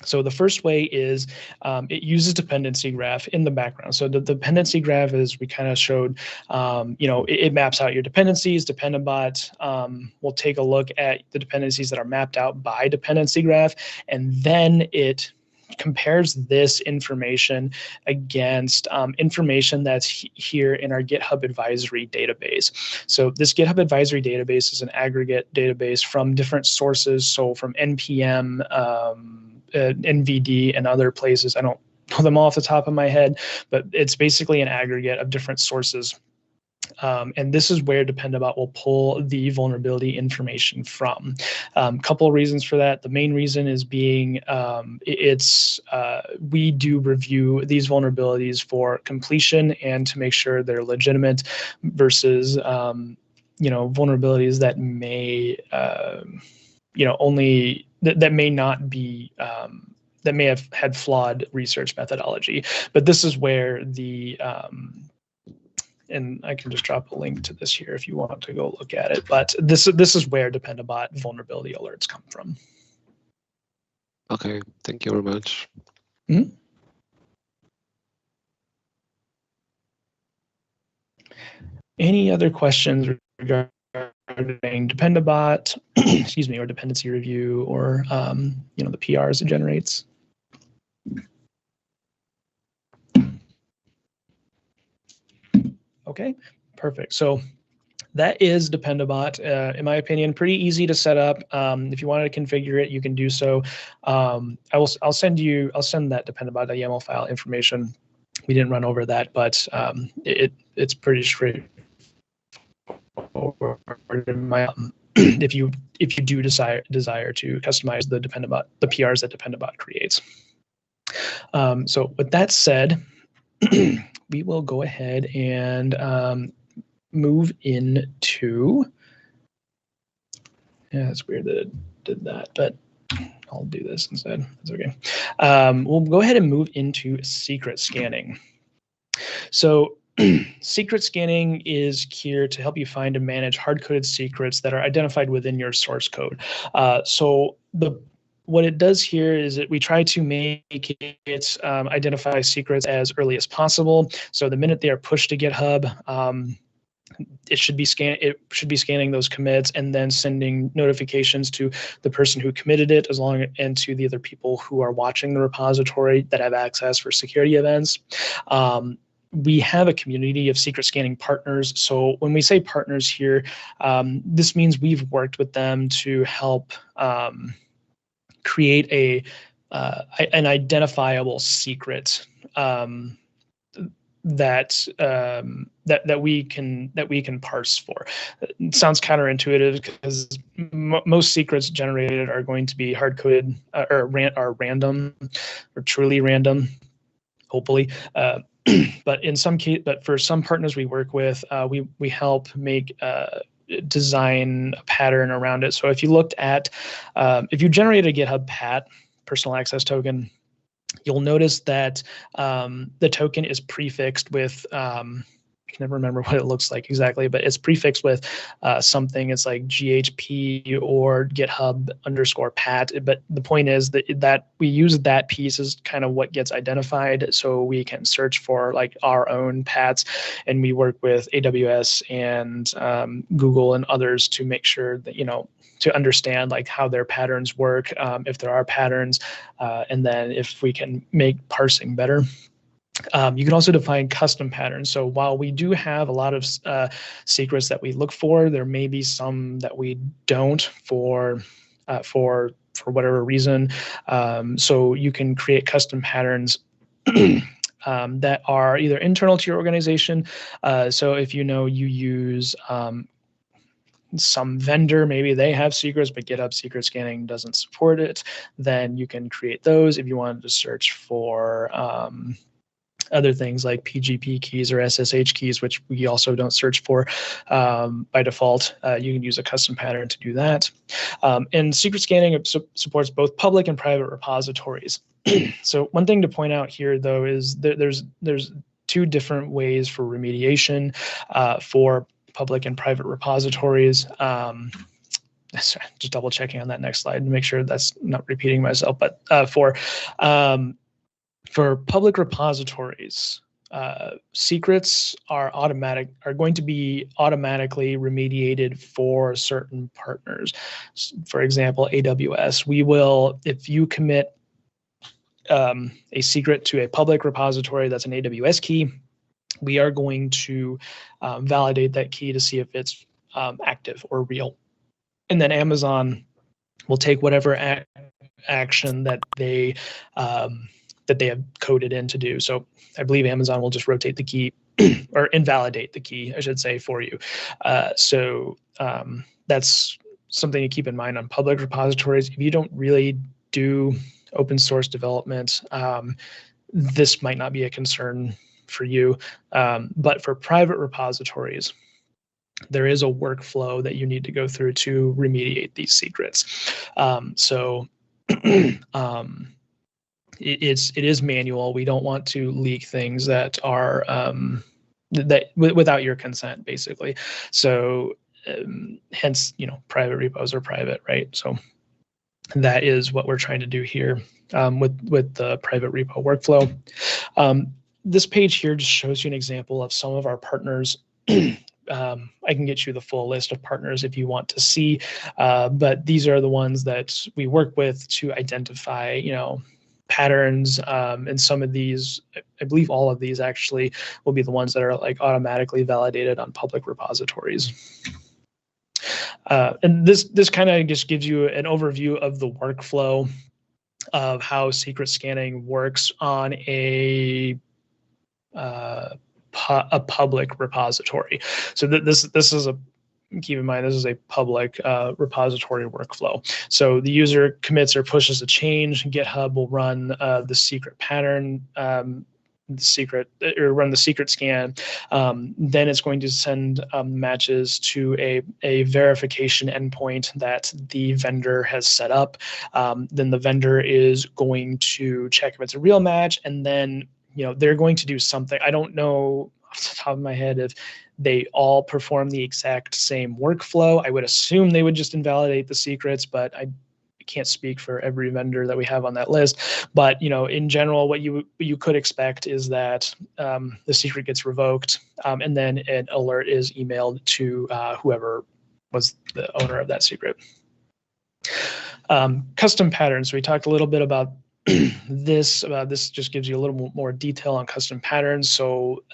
So the first way is it uses dependency graph in the background. So the dependency graph, as we kind of showed, it maps out your dependencies. Dependabot will take a look at the dependencies that are mapped out by dependency graph, and then it compares this information against information that's here in our GitHub advisory database. So this GitHub advisory database is an aggregate database from different sources. So from NPM, NVD, and other places. I don't know them all off the top of my head, but it's basically an aggregate of different sources. And this is where Dependabot will pull the vulnerability information from. Couple of reasons for that. The main reason is being we do review these vulnerabilities for completion and to make sure they're legitimate versus vulnerabilities that may that may not be that may have had flawed research methodology. But this is where the and I can just drop a link to this here if you want to go look at it. But this is where Dependabot vulnerability alerts come from. Okay, thank you very much. Mm-hmm. Any other questions regarding Dependabot, excuse me, or dependency review, or the PRs it generates? Okay, perfect. So that is Dependabot. In my opinion, pretty easy to set up. If you wanted to configure it, you can do so. I'll send that Dependabot.yaml file information. We didn't run over that, but it's pretty straightforward. If you do desire to customize the PRs that Dependabot creates. So with that said, we will go ahead and move into. Yeah, it's weird that it did that, but I'll do this instead. That's okay. We'll go ahead and move into secret scanning. So secret scanning is here to help you find and manage hard-coded secrets that are identified within your source code. What it does here is that we try to make it identify secrets as early as possible. So the minute they are pushed to GitHub, it should be scanning those commits and then sending notifications to the person who committed it, and to the other people who are watching the repository that have access for security events. We have a community of secret scanning partners. So when we say partners here, this means we've worked with them to help create an identifiable secret that we can parse for. It sounds counterintuitive because most secrets generated are going to be hard coded or random or truly random, hopefully. But for some partners we work with, we help make design a pattern around it. So if you looked at, if you generate a GitHub PAT, personal access token, you'll notice that the token is prefixed with, I can never remember what it looks like exactly, but it's prefixed with something. It's like GHP or GitHub _pat. But the point is that we use that piece as kind of what gets identified, so we can search for like our own pats, and we work with AWS and Google and others to make sure that to understand like how their patterns work, if there are patterns, and then if we can make parsing better. You can also define custom patterns. So while we do have a lot of secrets that we look for, there may be some that we don't for whatever reason. So you can create custom patterns that are either internal to your organization. So if you use some vendor, maybe they have secrets, but GitHub secret scanning doesn't support it, then you can create those. If you wanted to search for other things like PGP keys or SSH keys, which we also don't search for by default, you can use a custom pattern to do that. And secret scanning supports both public and private repositories. So one thing to point out here, though, is there's two different ways for remediation for public and private repositories. Sorry, just double checking on that next slide to make sure that's not repeating myself. But for public repositories, secrets are going to be automatically remediated for certain partners. For example, AWS. We will, if you commit a secret to a public repository that's an AWS key, we are going to validate that key to see if it's active or real. And then Amazon will take whatever action that they have coded in to do. So I believe Amazon will just rotate the key or invalidate the key, I should say, for you. So that's something to keep in mind on public repositories. If you don't really do open source development, this might not be a concern for you. But for private repositories, there is a workflow that you need to go through to remediate these secrets. It is manual. We don't want to leak things that are without your consent, basically. So hence, private repos are private, right? So that is what we're trying to do here with the private repo workflow. This page here just shows you an example of some of our partners. I can get you the full list of partners if you want to see, but these are the ones that we work with to identify, patterns. And some of these, I believe all of these actually will be the ones that are like automatically validated on public repositories. And this kind of just gives you an overview of the workflow of how secret scanning works on a public repository. So this is keep in mind, this is a public repository workflow. So the user commits or pushes a change. GitHub will run the secret pattern, run the secret scan. Then it's going to send matches to a verification endpoint that the vendor has set up. Then the vendor is going to check if it's a real match, and then they're going to do something. I don't know off the top of my head if they all perform the exact same workflow. I would assume they would just invalidate the secrets, but I can't speak for every vendor that we have on that list. But in general, what you could expect is that the secret gets revoked, and then an alert is emailed to whoever was the owner of that secret. Custom patterns. We talked a little bit about this just gives you a little more detail on custom patterns. So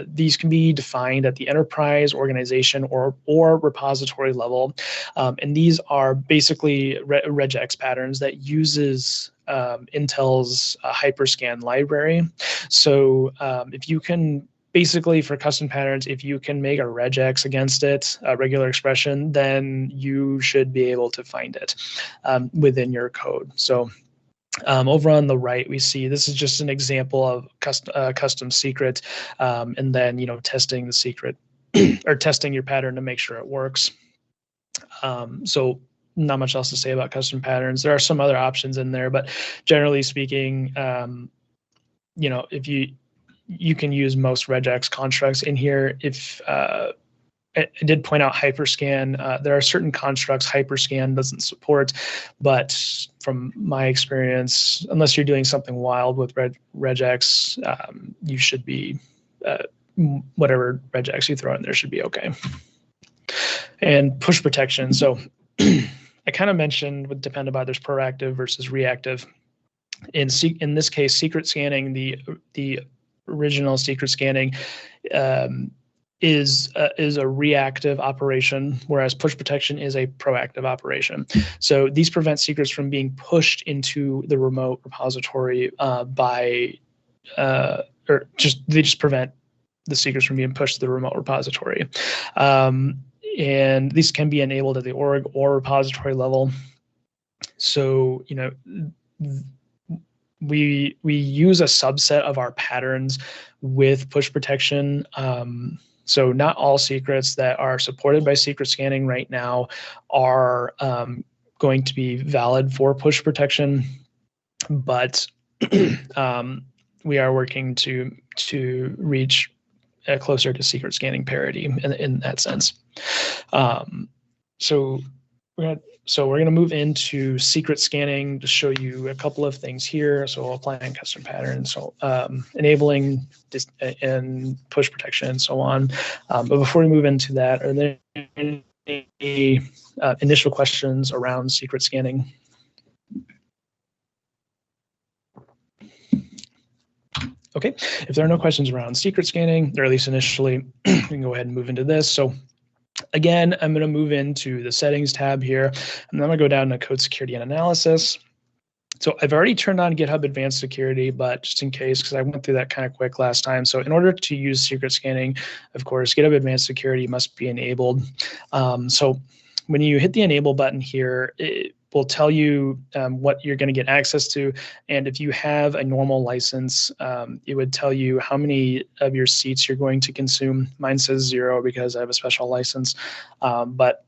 these can be defined at the enterprise, organization, or repository level, and these are basically regex patterns that uses Intel's Hyperscan library. So if you can basically, for custom patterns, if you can make a regex against it, a regular expression, then you should be able to find it within your code. So over on the right, we see this is just an example of custom secret, and then testing the secret or testing your pattern to make sure it works. So not much else to say about custom patterns. There are some other options in there, but generally speaking, if you can use most regex constructs in here. If I did point out Hyperscan. There are certain constructs Hyperscan doesn't support, but from my experience, unless you're doing something wild with regex, you should be, whatever regex you throw in there should be okay. And push protection. So I kind of mentioned with dependabot, there's proactive versus reactive. In this case, secret scanning, the original secret scanning, is a reactive operation, whereas push protection is a proactive operation. So these prevent secrets from being pushed into the remote repository they just prevent the secrets from being pushed to the remote repository. and these can be enabled at the org or repository level. So, we use a subset of our patterns with push protection. So not all secrets that are supported by secret scanning right now are going to be valid for push protection, but we are working to reach closer to secret scanning parity in that sense. So we're gonna move into secret scanning to show you a couple of things here. So applying custom patterns, so enabling and push protection and so on. But before we move into that, are there any initial questions around secret scanning? Okay, if there are no questions around secret scanning, or at least initially, we can go ahead and move into this. So again, I'm going to move into the settings tab here, and then I'm going to go down to code security and analysis. So I've already turned on GitHub Advanced Security, but just in case, because I went through that kind of quick last time. So in order to use secret scanning, of course, GitHub Advanced Security must be enabled. So when you hit the enable button here, it will tell you what you're going to get access to. And if you have a normal license, it would tell you how many of your seats you're going to consume. Mine says 0 because I have a special license. But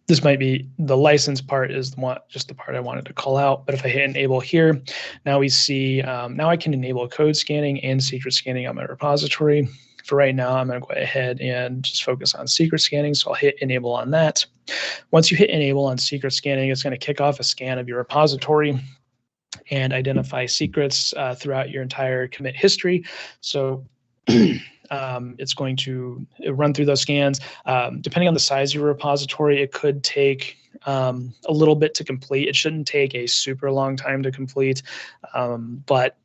this might be the license part is just the part I wanted to call out. But if I hit enable here, now we see, now I can enable code scanning and secret scanning on my repository. For right now, I'm going to go ahead and just focus on secret scanning. So I'll hit enable on that. Once you hit enable on secret scanning, it's going to kick off a scan of your repository and identify secrets throughout your entire commit history. So it's going to run through those scans. Depending on the size of your repository, it could take a little bit to complete. It shouldn't take a super long time to complete, but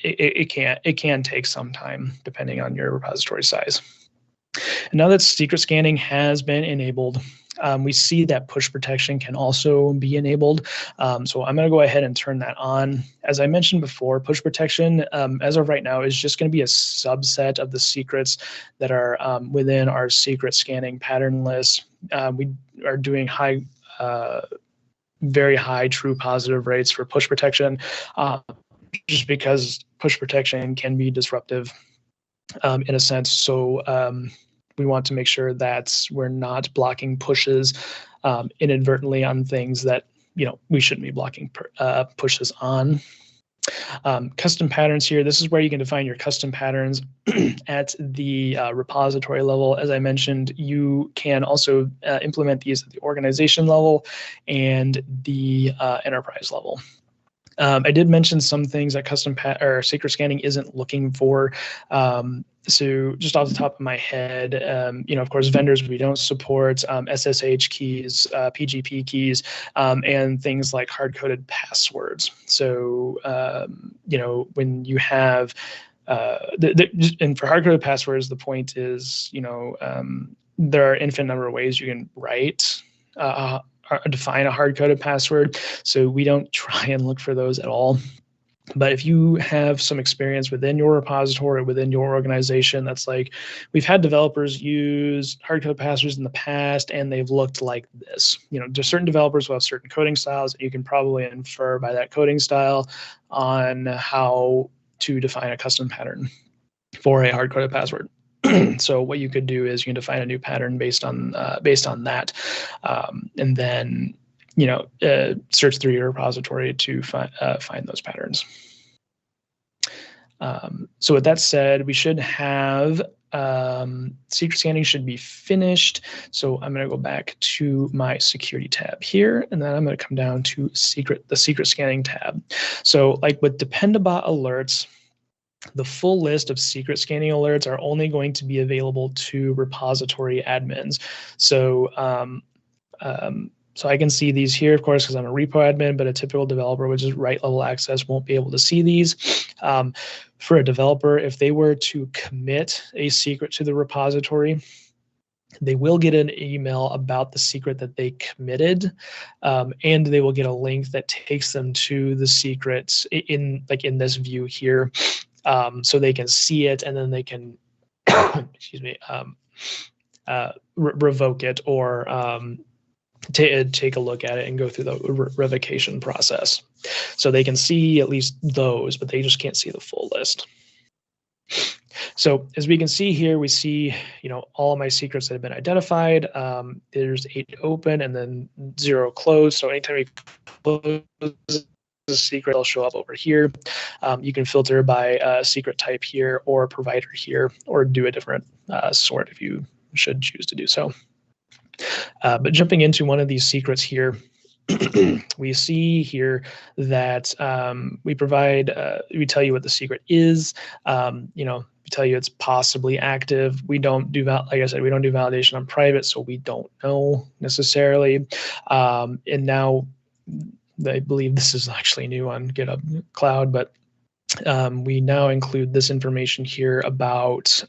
it can take some time depending on your repository size. And now that secret scanning has been enabled, we see that push protection can also be enabled. So I'm going to go ahead and turn that on. As I mentioned before, push protection, as of right now, is just going to be a subset of the secrets that are within our secret scanning pattern list. We are doing very high true positive rates for push protection, just because push protection can be disruptive in a sense. So we want to make sure that we're not blocking pushes inadvertently on things that we shouldn't be blocking pushes on. Custom patterns here. This is where you can define your custom patterns at the repository level. As I mentioned, you can also implement these at the organization level and the enterprise level. I did mention some things that custom or secret scanning isn't looking for. So just off the top of my head, of course, vendors we don't support, SSH keys, PGP keys, and things like hard-coded passwords. So, when you have, and for hard-coded passwords, the point is, there are infinite number of ways you can write define a hard-coded password, so we don't try and look for those at all. But if you have some experience within your repository, within your organization, that's like, we've had developers use hard-coded passwords in the past, and they've looked like this. There's certain developers who have certain coding styles, and you can probably infer by that coding style on how to define a custom pattern for a hard-coded password. So what you could do is you can define a new pattern based on that, and then search through your repository to find those patterns. So with that said, we should have secret scanning should be finished. So I'm going to go back to my security tab here, and then I'm going to come down to the secret scanning tab. So like with Dependabot alerts, the full list of secret scanning alerts are only going to be available to repository admins. So, so I can see these here, of course, because I'm a repo admin, but a typical developer, which is right level access, won't be able to see these. For a developer, if they were to commit a secret to the repository, they will get an email about the secret that they committed, and they will get a link that takes them to the secrets in this view here. So they can see it, and then they can, excuse me, revoke it or take a look at it and go through the revocation process. So they can see at least those, but they just can't see the full list. So as we can see here, we see, all of my secrets that have been identified. There's 8 open and then 0 closed. So anytime you close the secret, it'll show up over here. You can filter by secret type here or provider here, or do a different sort if you should choose to do so. But jumping into one of these secrets here, we see here that we tell you what the secret is. We tell you it's possibly active. We don't do, like I said, we don't do validation on private, so we don't know necessarily. And now I believe this is actually new on GitHub Cloud, but we now include this information here about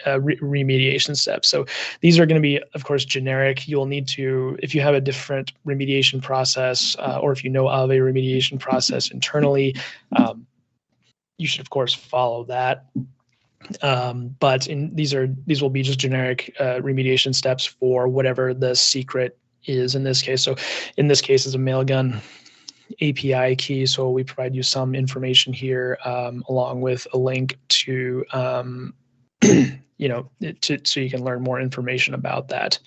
remediation steps. So these are going to be, of course, generic. You'll need to, if you have a different remediation process, or if you know of a remediation process internally, you should, of course, follow that. But these will be just generic remediation steps for whatever the secret is in this case. So in this case, it's a Mailgun API key. So we provide you some information here, along with a link to so you can learn more information about that.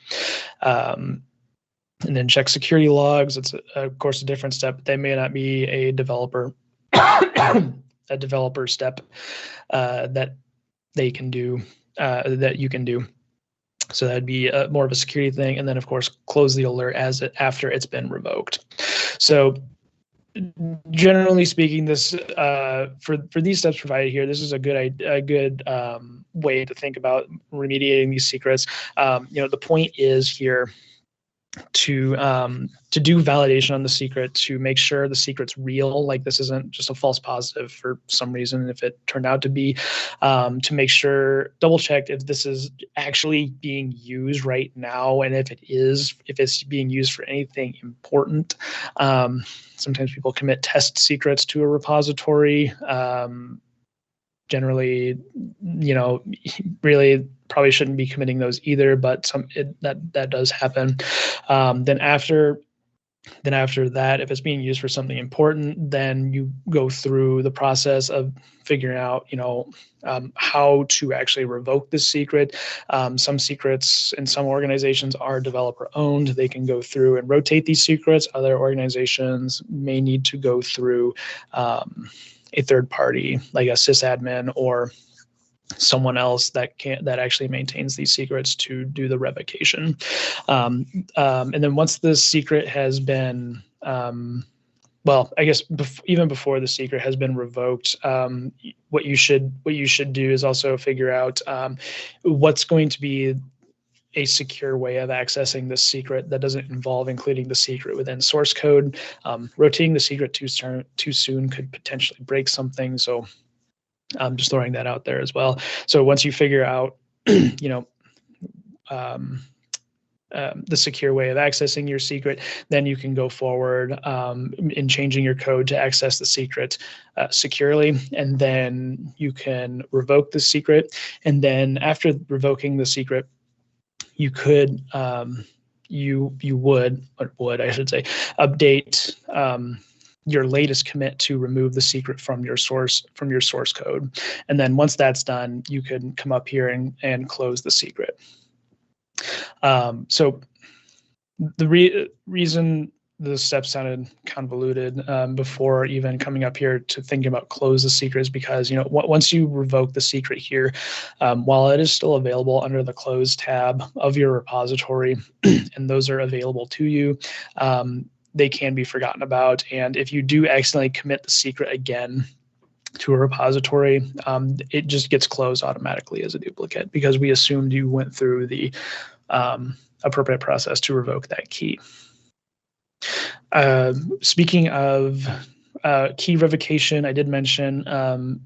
And then check security logs. It's of course a different step. They may not be a developer a developer step that they can do, that you can do. So that'd be more of a security thing. And then of course close the alert after it's been revoked. So generally speaking, this for these steps provided here, this is a good way to think about remediating these secrets. The point is here to do validation on the secret, to make sure the secret's real, like this isn't just a false positive for some reason if it turned out to be, to make sure, double check if this is actually being used right now, and if it's being used for anything important. Sometimes people commit test secrets to a repository. Generally, really probably shouldn't be committing those either, but that does happen. Then after that, if it's being used for something important, then you go through the process of figuring out, how to actually revoke this secret. Some secrets in some organizations are developer owned. They can go through and rotate these secrets. Other organizations may need to go through a third party, like a sysadmin or someone else that actually maintains these secrets to do the revocation. And then once the secret has been, well, I guess even before the secret has been revoked, what you should do is also figure out what's going to be a secure way of accessing this secret that doesn't involve including the secret within source code. Rotating the secret too soon could potentially break something. So I'm just throwing that out there as well. So once you figure out, the secure way of accessing your secret, then you can go forward in changing your code to access the secret securely, and then you can revoke the secret. And then after revoking the secret, you could, you would update your latest commit to remove the secret from your source code. And then once that's done, you can come up here and close the secret. So the reason the steps sounded convoluted before even coming up here to thinking about close the secret is because, once you revoke the secret here, while it is still available under the close tab of your repository, and those are available to you, they can be forgotten about. And if you do accidentally commit the secret again to a repository, it just gets closed automatically as a duplicate because we assumed you went through the appropriate process to revoke that key. Speaking of key revocation, I did mention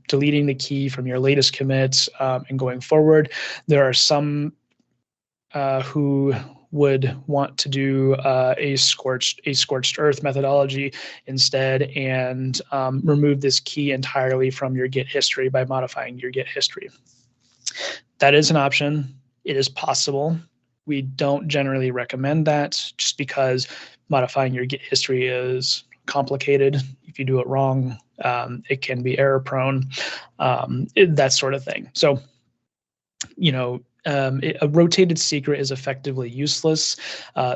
deleting the key from your latest commits and going forward. There are some who would want to do a scorched earth methodology instead and remove this key entirely from your Git history by modifying your Git history. That is an option. It is possible. We don't generally recommend that just because modifying your Git history is complicated. If you do it wrong, it can be error prone, that sort of thing. So, a rotated secret is effectively useless.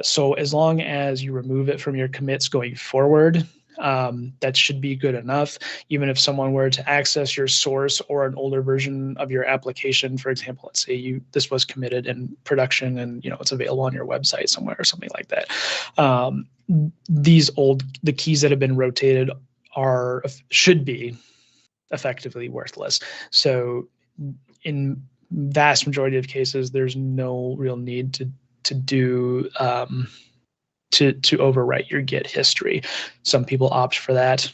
So as long as you remove it from your commits going forward, that should be good enough. Even if someone were to access your source or an older version of your application, for example, let's say this was committed in production and it's available on your website somewhere or something like that. The keys that have been rotated should be effectively worthless. So in vast majority of cases, there's no real need to do to overwrite your Git history. Some people opt for that.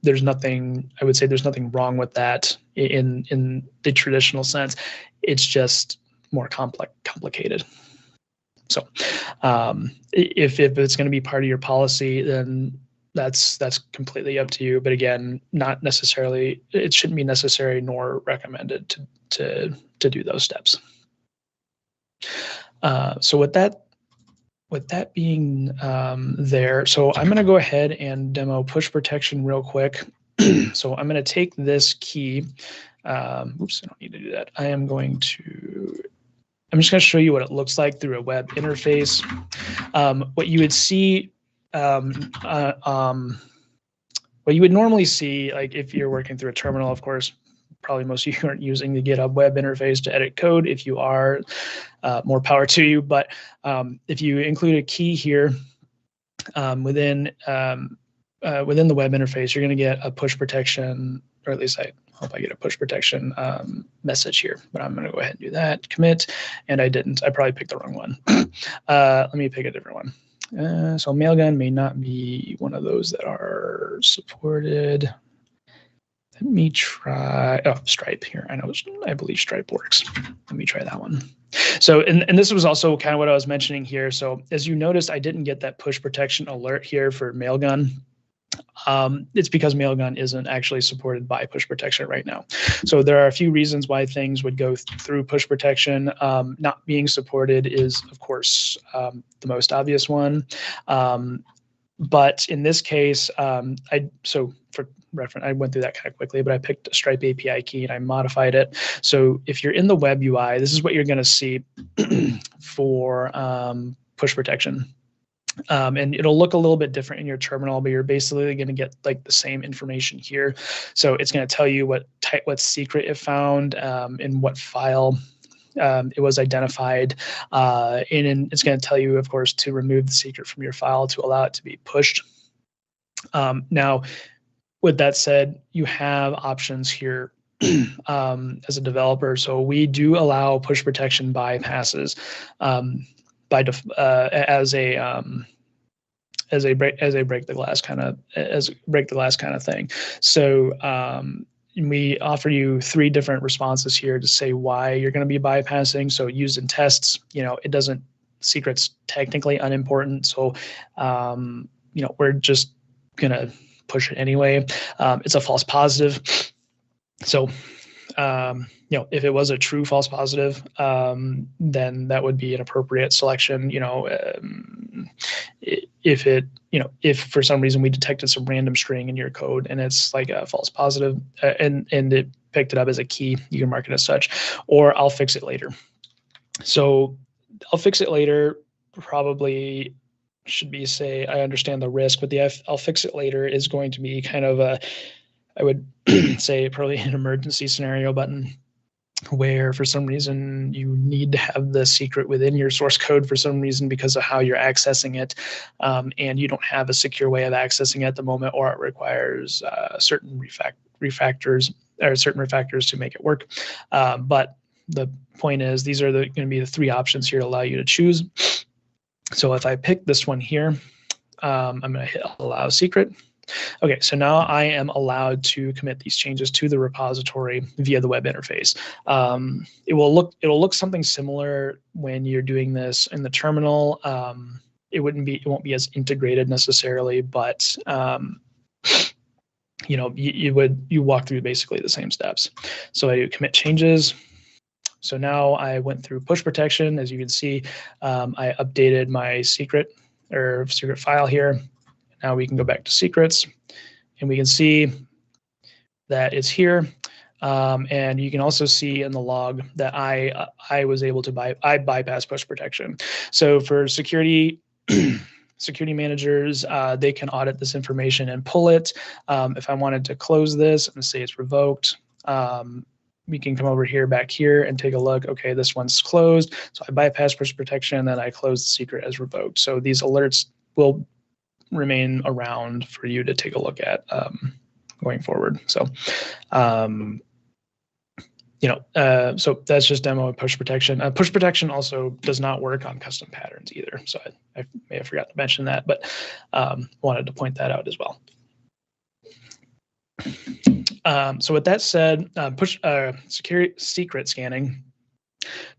There's nothing. I would say there's nothing wrong with that in the traditional sense. It's just more complicated. So, if it's going to be part of your policy, then that's completely up to you. But again, not necessarily. It shouldn't be necessary nor recommended to do those steps. So with that being there, so I'm going to go ahead and demo push protection real quick. So I'm going to take this key. Oops, I don't need to do that. I'm just going to show you what it looks like through a web interface. What you would see, what you would normally see, like if you're working through a terminal, of course, probably most of you aren't using the GitHub web interface to edit code. If you are, more power to you. But if you include a key here within the web interface, you're going to get a push protection, or at least I hope I get a push protection message here. But I'm going to go ahead and do that, commit, and I didn't. I probably picked the wrong one. Let me pick a different one. So Mailgun may not be one of those that are supported. Let me try, Stripe here. I believe Stripe works. Let me try that one. So, and this was also kind of what I was mentioning here. So as you noticed, I didn't get that push protection alert here for Mailgun. It's because Mailgun isn't actually supported by push protection right now. So there are a few reasons why things would go through push protection. Not being supported is, of course, the most obvious one. But in this case, for reference, I went through that kind of quickly, but I picked a Stripe API key and I modified it. So if you're in the web UI, this is what you're going to see for push protection. And it'll look a little bit different in your terminal, but you're basically going to get like the same information here. So it's going to tell you what secret it found, in what file it was identified, and it's going to tell you, of course, to remove the secret from your file to allow it to be pushed. Now, with that said, you have options here as a developer. So we do allow push protection bypasses as a break the glass kind of thing. So we offer you 3 different responses here to say why you're going to be bypassing. So used in tests, secret's technically unimportant. So we're just gonna push it anyway. It's a false positive. So if it was a true false positive, then that would be an appropriate selection. If for some reason we detected some random string in your code and it's like a false positive, and it picked it up as a key, you can mark it as such, or I'll fix it later. So I'll fix it later probably should be say, I understand the risk, but the I'll fix it later is going to be kind of I would say probably an emergency scenario button, where for some reason you need to have the secret within your source code for some reason because of how you're accessing it, and you don't have a secure way of accessing it at the moment, or it requires certain refactors to make it work. But the point is, these are going to be the 3 options here to allow you to choose. So if I pick this one here, I'm going to hit allow secret. Okay, so now I am allowed to commit these changes to the repository via the web interface. It'll look something similar when you're doing this in the terminal. It won't be as integrated necessarily, but you walk through basically the same steps. So I do commit changes. So now I went through push protection. As you can see, I updated my secret file here. Now we can go back to secrets, and we can see that it's here. And you can also see in the log that I was able to bypass push protection. So for security managers, they can audit this information and pull it. If I wanted to close this and say it's revoked, we can come over here, back here, and take a look. Okay, this one's closed. So I bypass push protection, and then I close the secret as revoked. So these alerts will remain around for you to take a look at going forward. So, so that's just demo of push protection. Push protection also does not work on custom patterns either. So I may have forgot to mention that, but wanted to point that out as well. So with that said, secret scanning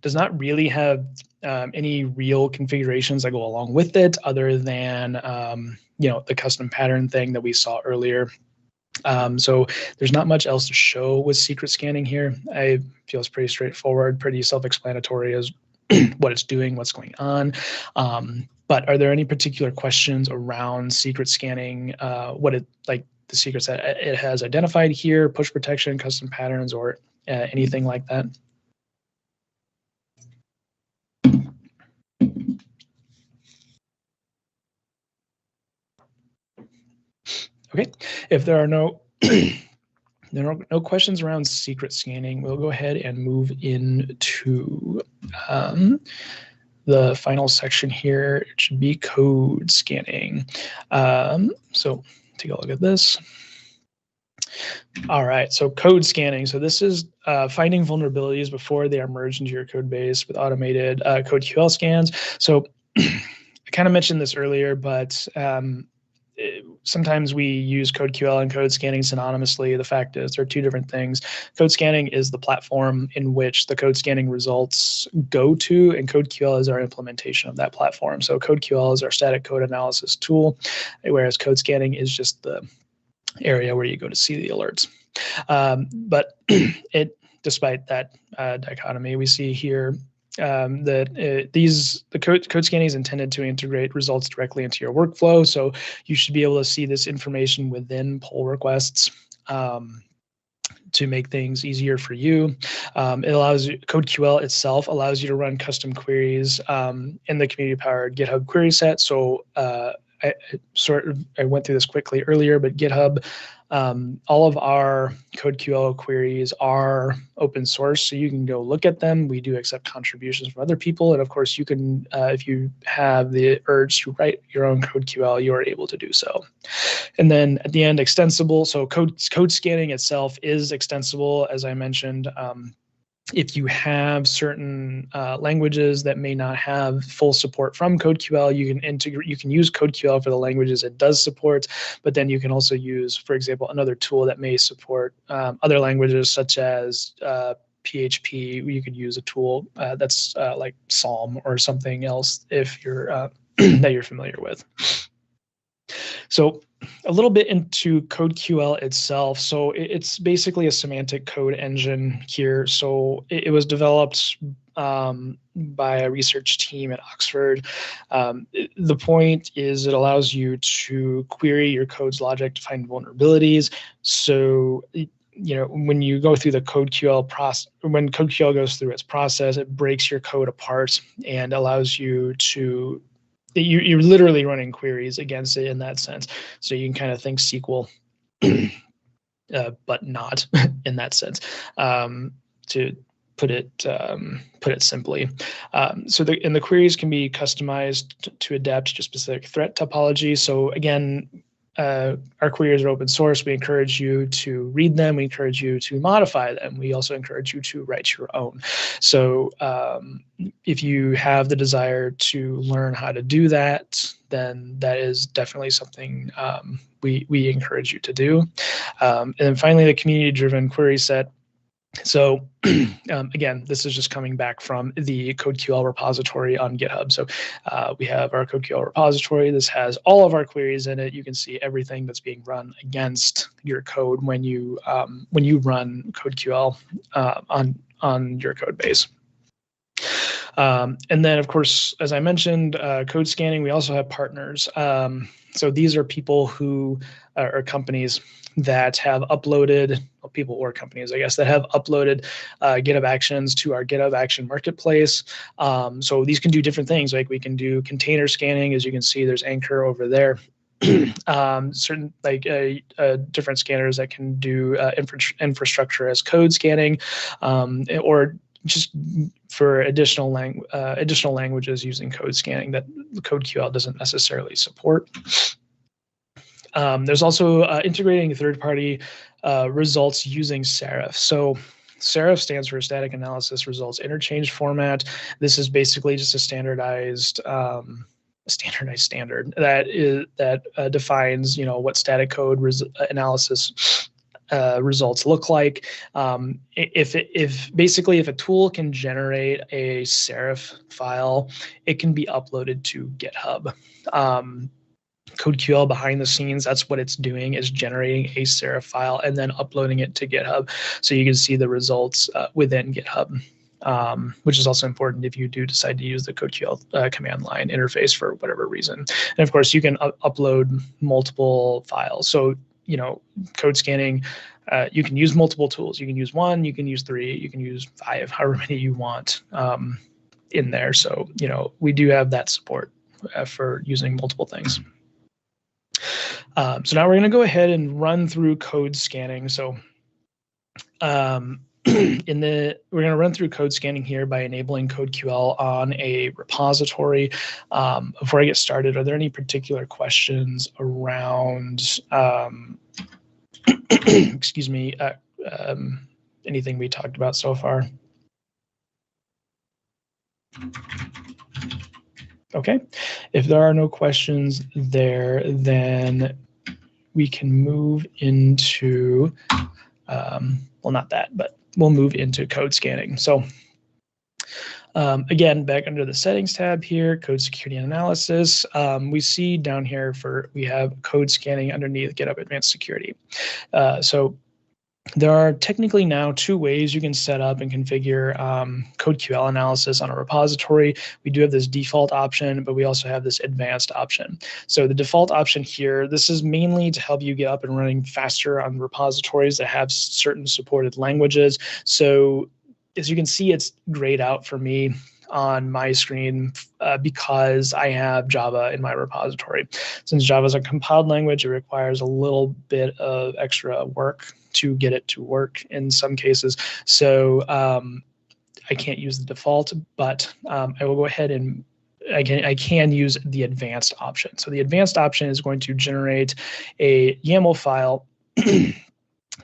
does not really have any real configurations that go along with it, other than the custom pattern thing that we saw earlier. So there's not much else to show with secret scanning here. I feel it's pretty straightforward, pretty self-explanatory as what it's doing, what's going on. But are there any particular questions around secret scanning? The secrets that it has identified here, push protection, custom patterns, or anything like that? Okay, if there are no questions around secret scanning, we'll go ahead and move into the final section here. It should be code scanning. So take a look at this. All right, so code scanning. So this is finding vulnerabilities before they are merged into your code base with automated code QL scans. So I kind of mentioned this earlier, but sometimes we use code QL and code scanning synonymously. The fact is they're two different things. Code scanning is the platform in which the code scanning results go to, and code QL is our implementation of that platform. So code QL is our static code analysis tool, whereas code scanning is just the area where you go to see the alerts. But despite that dichotomy, we see here that the code scanning is intended to integrate results directly into your workflow. So you should be able to see this information within pull requests to make things easier for you. It allows you, code QL itself allows you to run custom queries in the community-powered GitHub query set. So I went through this quickly earlier, but GitHub, all of our code QL queries are open source, so you can go look at them. We do accept contributions from other people, and of course, you can, if you have the urge to write your own code QL, you are able to do so. And then at the end, extensible. So code scanning itself is extensible, as I mentioned. If you have certain languages that may not have full support from CodeQL, you can use CodeQL for the languages it does support, but then you can also use, for example, another tool that may support other languages such as PHP. You could use a tool that's like Psalm or something else if you're that you're familiar with. So a little bit into CodeQL itself. So it's basically a semantic code engine here. So it was developed by a research team at Oxford. The point is it allows you to query your code's logic to find vulnerabilities. So when you go through the CodeQL process, when CodeQL goes through its process, it breaks your code apart and allows you to you're literally running queries against it in that sense. So you can kind of think SQL, but not in that sense, to put it simply. So the queries can be customized to adapt to specific threat topology. So again, our queries are open source. We encourage you to read them. We encourage you to modify them. We also encourage you to write your own. So if you have the desire to learn how to do that, then that is definitely something we encourage you to do. And then finally, the community-driven query set. So again, this is just coming back from the CodeQL repository on GitHub. So we have our CodeQL repository. This has all of our queries in it. You can see everything that's being run against your code when you run CodeQL on your code base. And then, of course, as I mentioned, code scanning, we also have partners. So these are people who are companies that have uploaded, well, people or companies, I guess, that have uploaded GitHub Actions to our GitHub Action Marketplace. So these can do different things. Like we can do container scanning. As you can see, there's Anchor over there. Certain like different scanners that can do infrastructure as code scanning, or just for additional languages using code scanning that CodeQL doesn't necessarily support. There's also integrating third-party results using Serif. So Serif stands for Static Analysis Results Interchange Format. This is basically just a standardized standard that defines, what static code analysis results look like. If a tool can generate a Serif file, it can be uploaded to GitHub. CodeQL behind the scenes, that's what it's doing, is generating a Serif file and then uploading it to GitHub, so you can see the results within GitHub. Which is also important if you do decide to use the CodeQL command line interface for whatever reason. And of course, you can upload multiple files. So, code scanning, you can use multiple tools. You can use 1, you can use 3, you can use 5, however many you want in there. So, we do have that support for using multiple things. So now we're going to go ahead and run through code scanning. So we're going to run through code scanning here by enabling CodeQL on a repository. Before I get started, are there any particular questions around, excuse me, anything we talked about so far? Okay, if there are no questions there, then we can move into, well, not that, but we'll move into code scanning. So again, back under the settings tab here, code security and analysis, we see down here we have code scanning underneath GitHub Advanced Security. So there are technically now 2 ways you can set up and configure CodeQL analysis on a repository. We do have this default option, but we also have this advanced option. So the default option here, this is mainly to help you get up and running faster on repositories that have certain supported languages. So as you can see, it's grayed out for me on my screen because I have Java in my repository. Since Java is a compiled language, it requires a little bit of extra work to get it to work in some cases. So I can't use the default, but I will go ahead and I can use the advanced option. So the advanced option is going to generate a YAML file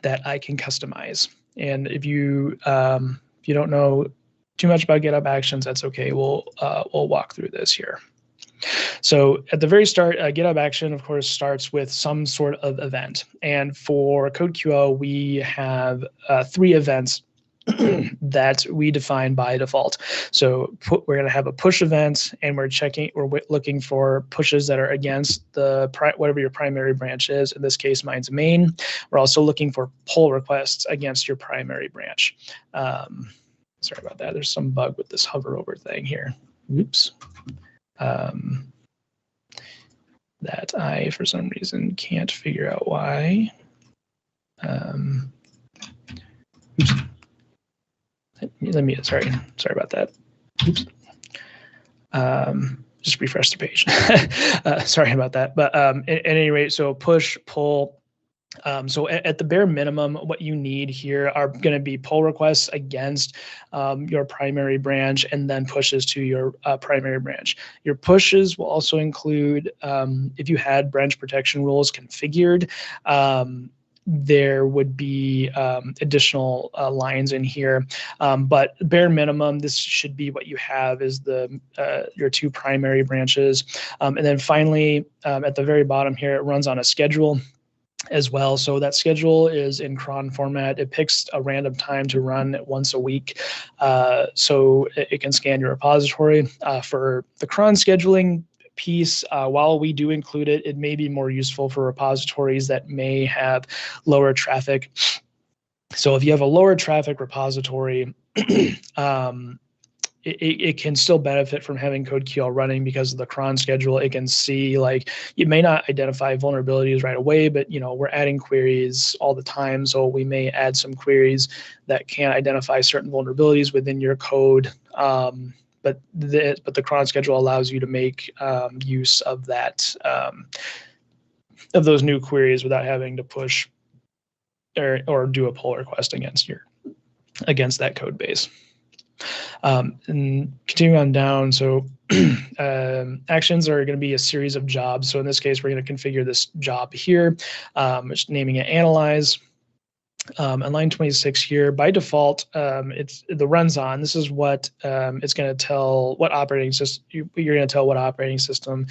that I can customize. And if you don't know too much about GitHub Actions, that's okay. We'll walk through this here. So at the very start, GitHub Action, of course, starts with some sort of event. And for CodeQL, we have 3 events that we define by default. So we're going to have a push event, and we're looking for pushes that are against whatever your primary branch is. In this case, mine's main. We're also looking for pull requests against your primary branch. Sorry about that. There's some bug with this hover over thing here. Oops. That I, for some reason, can't figure out why. Oops. Sorry about that. Oops. Just refresh the page. Sorry about that. But at any rate, so push, pull. So at the bare minimum, what you need here are going to be pull requests against your primary branch and then pushes to your primary branch. Your pushes will also include, if you had branch protection rules configured, there would be additional lines in here. But bare minimum, this should be what you have is your 2 primary branches. And then finally, at the very bottom here, it runs on a schedule as well. So that schedule is in cron format. It picks a random time to run once a week. So it can scan your repository. For the cron scheduling piece, while we do include it, it may be more useful for repositories that may have lower traffic So if you have a lower traffic repository, it can still benefit from having CodeQL running because of the cron schedule. It can see, like, you may not identify vulnerabilities right away, but we're adding queries all the time, so we may add some queries that can identify certain vulnerabilities within your code. But the cron schedule allows you to make use of that of those new queries without having to push or do a pull request against that code base. And continuing on down, so actions are going to be a series of jobs. So in this case, we're going to configure this job here, just naming it analyze. On line 26 here, by default, it's the runs on. This is what it's going to tell what operating system you're going to tell what operating system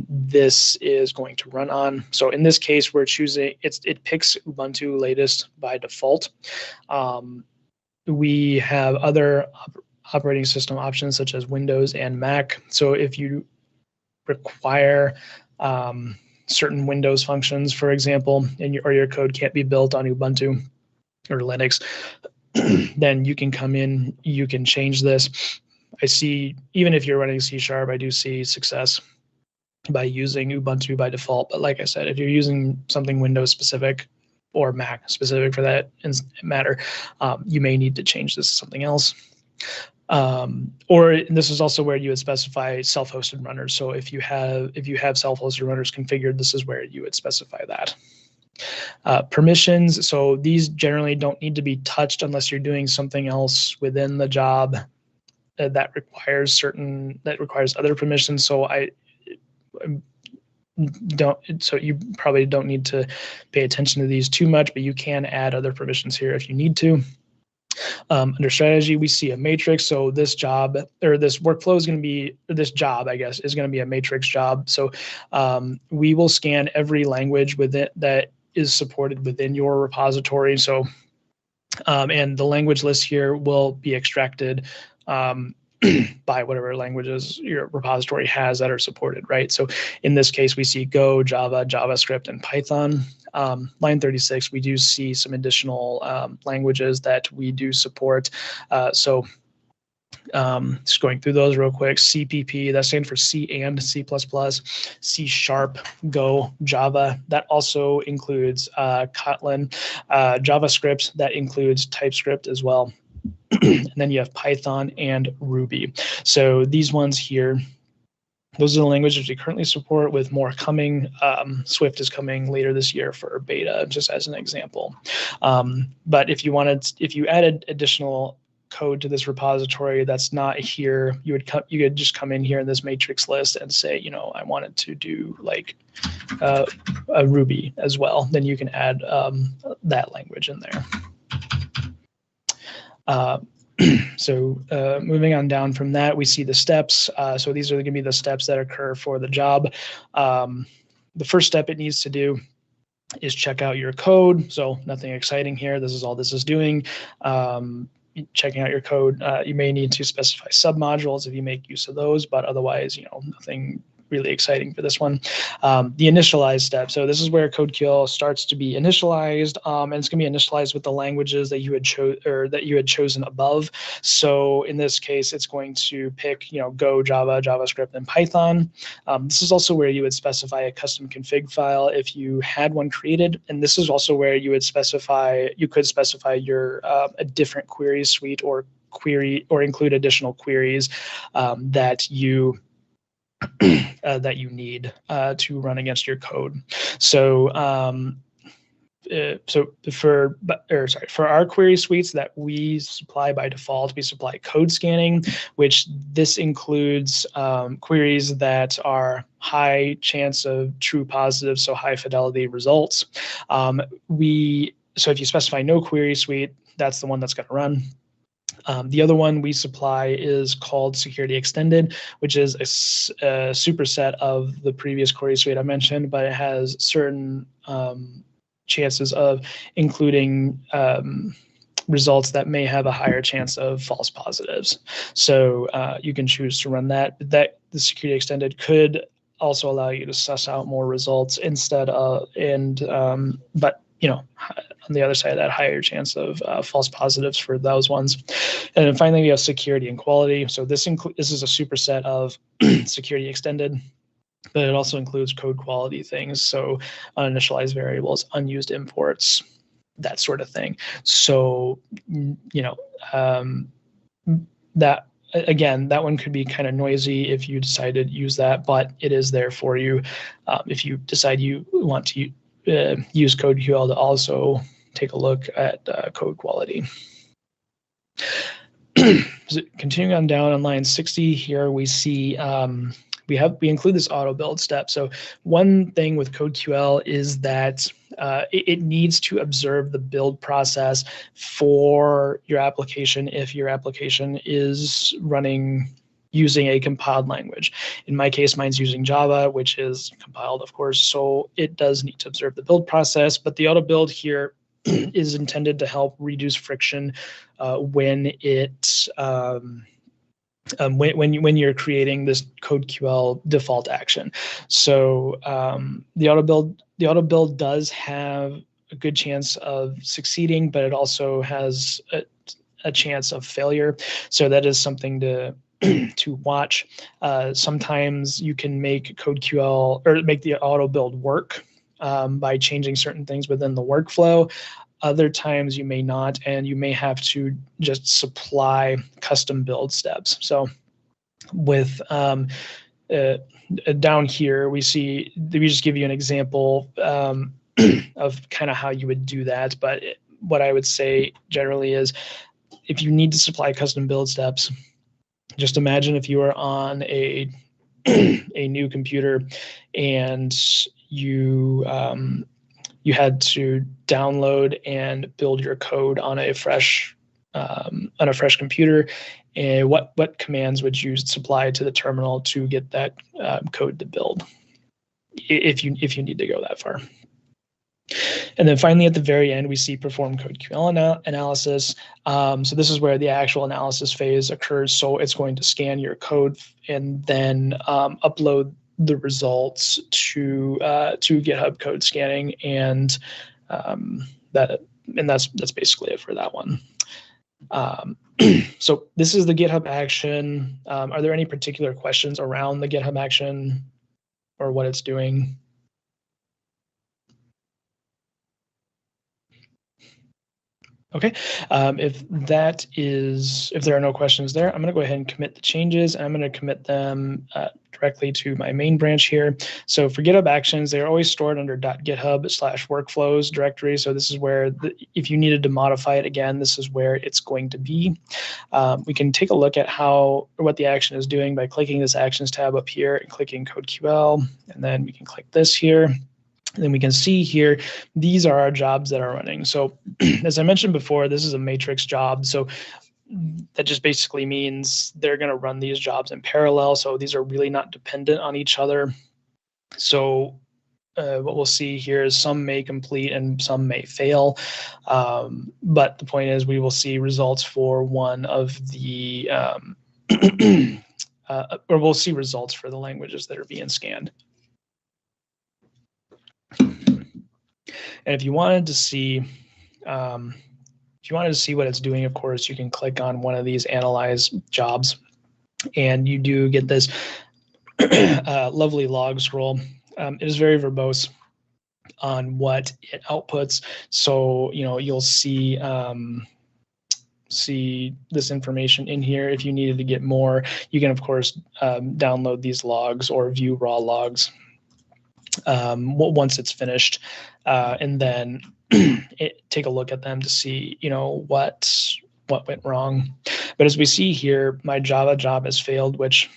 this is going to run on. So in this case, we're choosing it picks Ubuntu latest by default. We have other operating system options such as Windows and Mac. So if you require certain Windows functions, for example, or your code can't be built on Ubuntu or Linux, then you can come in, you can change this. I see, even if you're running C#, I do see success by using Ubuntu by default. But like I said, if you're using something Windows specific or Mac specific for that matter, you may need to change this to something else. Or this is also where you would specify self-hosted runners. So if you have self-hosted runners configured, this is where you would specify that. Permissions, so these generally don't need to be touched unless you're doing something else within the job that requires other permissions. So you probably don't need to pay attention to these too much, but you can add other permissions here if you need to. Under strategy, we see a matrix. So this job, or this workflow is going to be, or this job, I guess, is going to be a matrix job. So we will scan every language within that is supported within your repository. So and the language list here will be extracted by whatever languages your repository has that are supported, right? So in this case, we see Go, Java, JavaScript, and Python. Line 36, we do see some additional languages that we do support. Just going through those real quick. CPP, that stands for C and C++, C#, Go, Java. That also includes Kotlin, JavaScript, that includes TypeScript as well. And then you have Python and Ruby. So these ones here, those are the languages we currently support, with more coming. Swift is coming later this year for beta, just as an example. But if you added additional code to this repository that's not here, you could just come in here in this matrix list and say, I wanted to do like a Ruby as well. Then you can add that language in there. So moving on down from that, we see the steps. So these are going to be the steps that occur for the job. The first step it needs to do is check out your code. So nothing exciting here. This is all this is doing. Checking out your code. You may need to specify submodules if you make use of those, but otherwise, nothing really exciting for this one. The initialize step. So this is where CodeQL starts to be initialized, and it's going to be initialized with the languages that you had chosen above. So in this case, it's going to pick Go, Java, JavaScript, and Python. This is also where you would specify a custom config file if you had one created, and this is also where you could specify your a different query suite or include additional queries that you need to run against your code. So for our query suites that we supply by default, we supply code scanning, which this includes queries that are high chance of true positive, so high fidelity results. So if you specify no query suite, that's the one that's going to run. The other one we supply is called Security Extended, which is a superset of the previous query suite I mentioned, but it has certain chances of including results that may have a higher chance of false positives. So you can choose to run that. The Security Extended could also allow you to suss out more results instead of, but on the other side of that, higher chance of false positives for those ones. And then finally, we have security and quality. So this is a superset of security extended, but it also includes code quality things. So uninitialized variables, unused imports, that sort of thing. So, that, again, that one could be kind of noisy if you decided to use that, but it is there for you if you decide you want to use CodeQL to also take a look at code quality. Continuing on down on line 60 here, we see we include this auto build step. So one thing with CodeQL is that it needs to observe the build process for your application if your application is running using a compiled language. In my case, mine's using Java, which is compiled, of course, so it does need to observe the build process, but the auto build here is intended to help reduce friction when you're creating this CodeQL default action. So the auto build does have a good chance of succeeding, but it also has a chance of failure. So that is something to watch. Sometimes you can make CodeQL or make the auto build work by changing certain things within the workflow. Other times you may not, and you may have to just supply custom build steps. So with down here, we just give you an example of kind of how you would do that. But what I would say generally is if you need to supply custom build steps, just imagine if you are on a new computer and you had to download and build your code on a fresh computer, and what commands would you supply to the terminal to get that code to build, if you need to go that far. And then finally, at the very end, we see perform CodeQL analysis. So this is where the actual analysis phase occurs. So it's going to scan your code and then upload the results to GitHub code scanning, and that's basically it for that one. So this is the GitHub action. Are there any particular questions around the GitHub action or what it's doing? Okay, if there are no questions there, I'm going to go ahead and commit the changes. I'm going to commit them directly to my main branch here. So for GitHub Actions, they're always stored under .github/workflows directory. So this is where, if you needed to modify it again, this is where it's going to be. We can take a look at what the action is doing by clicking this Actions tab up here and clicking CodeQL, and then we can click this here. And then we can see here, these are our jobs that are running. So as I mentioned before, this is a matrix job. So that just basically means they're going to run these jobs in parallel. So these are really not dependent on each other. So what we'll see here is some may complete and some may fail. But the point is we will see results for one of the, or we'll see results for the languages that are being scanned. And if you wanted to see what it's doing, of course, you can click on one of these analyze jobs, and you do get this lovely log scroll. It is very verbose on what it outputs. So, you'll see this information in here. If you needed to get more, you can, of course, download these logs or view raw logs once it's finished, and then take a look at them to see, what went wrong. But as we see here, my Java job has failed, which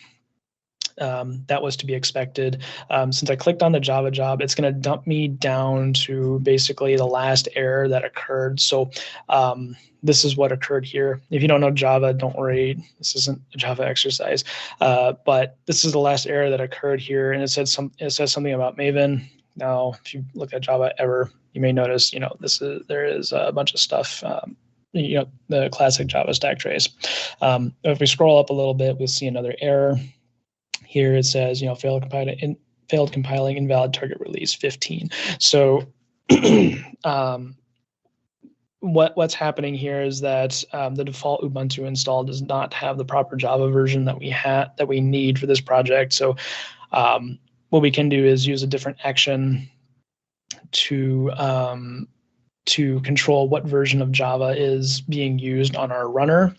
that was to be expected. Since I clicked on the Java job, it's going to dump me down to basically the last error that occurred. So this is what occurred here. If you don't know Java, don't worry. This isn't a Java exercise. But this is the last error that occurred here, and it says something about Maven. Now, if you look at Java ever, you may notice, there is a bunch of stuff. The classic Java stack trace. If we scroll up a little bit, we'll see another error. Here it says, failed compiling, invalid target release 15. So what's happening here is that the default Ubuntu install does not have the proper Java version that we need for this project. So what we can do is use a different action to control what version of Java is being used on our runner,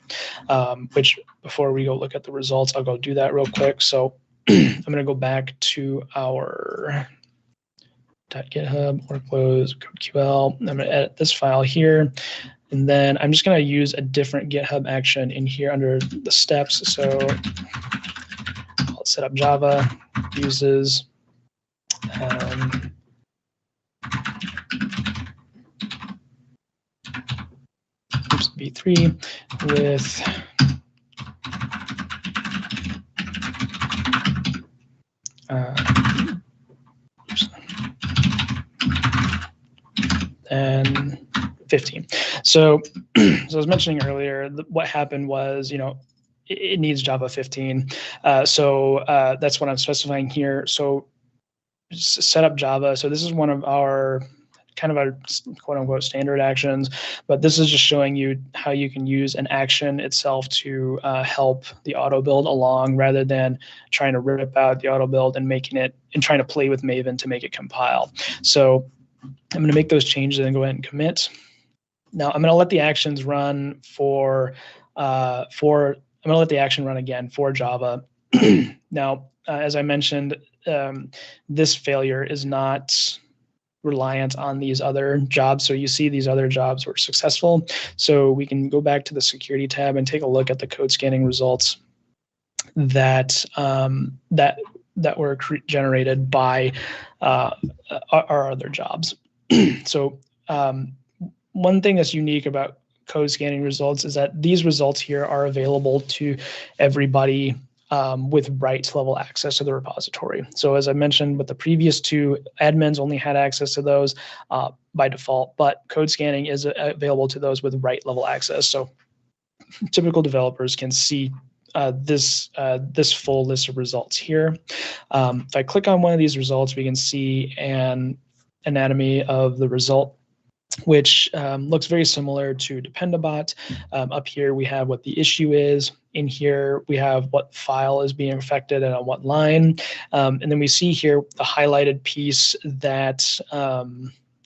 which before we go look at the results, I'll go do that real quick. So I'm going to go back to our .github workflows CodeQL. I'm going to edit this file here, and then I'm just going to use a different GitHub action in here under the steps. So I'll set up Java uses v3 with and 15. So, as I was mentioning earlier, what happened was, it needs Java 15. So that's what I'm specifying here. So set up Java. So this is one of our kind of our quote unquote standard actions, but this is just showing you how you can use an action itself to help the auto build along rather than trying to rip out the auto build and trying to play with Maven to make it compile. So I'm going to make those changes and go ahead and commit. Now I'm going to let the actions run I'm going to let the action run again for Java. Now, as I mentioned, this failure is not reliant on these other jobs. So you see these other jobs were successful. So we can go back to the security tab and take a look at the code scanning results that were generated by our other jobs. So one thing that's unique about code scanning results is that these results here are available to everybody with rights level access to the repository. So as I mentioned with the previous two, admins only had access to those by default, but code scanning is available to those with right level access. So typical developers can see this full list of results here. If I click on one of these results, we can see an anatomy of the result, which looks very similar to Dependabot. Up here, we have what the issue is. In here, we have what file is being affected and on what line. And then we see here the highlighted piece that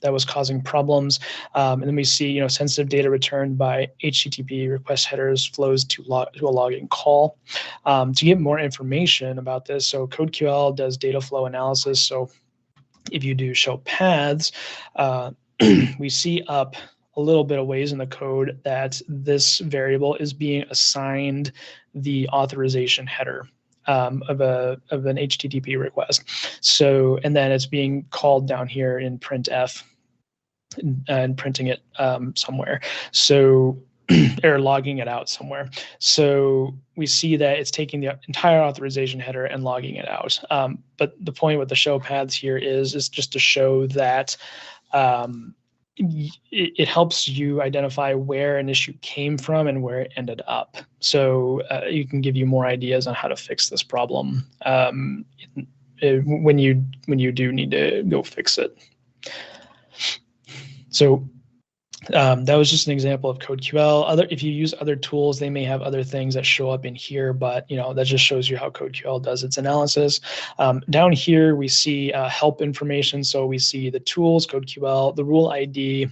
was causing problems. And then we see, sensitive data returned by HTTP request headers flows to a logging call. To get more information about this, so CodeQL does data flow analysis. So if you do show paths, we see up a little bit of ways in the code that this variable is being assigned the authorization header of an HTTP request. So, and then it's being called down here in printf and printing it somewhere. So, or logging it out somewhere. So we see that it's taking the entire authorization header and logging it out. But the point with the show paths here is just to show that it helps you identify where an issue came from and where it ended up. So you can give you more ideas on how to fix this problem when you do need to go fix it. So that was just an example of CodeQL. If you use other tools, they may have other things that show up in here, but that just shows you how CodeQL does its analysis. Down here, we see help information. So we see the tools, CodeQL, the rule ID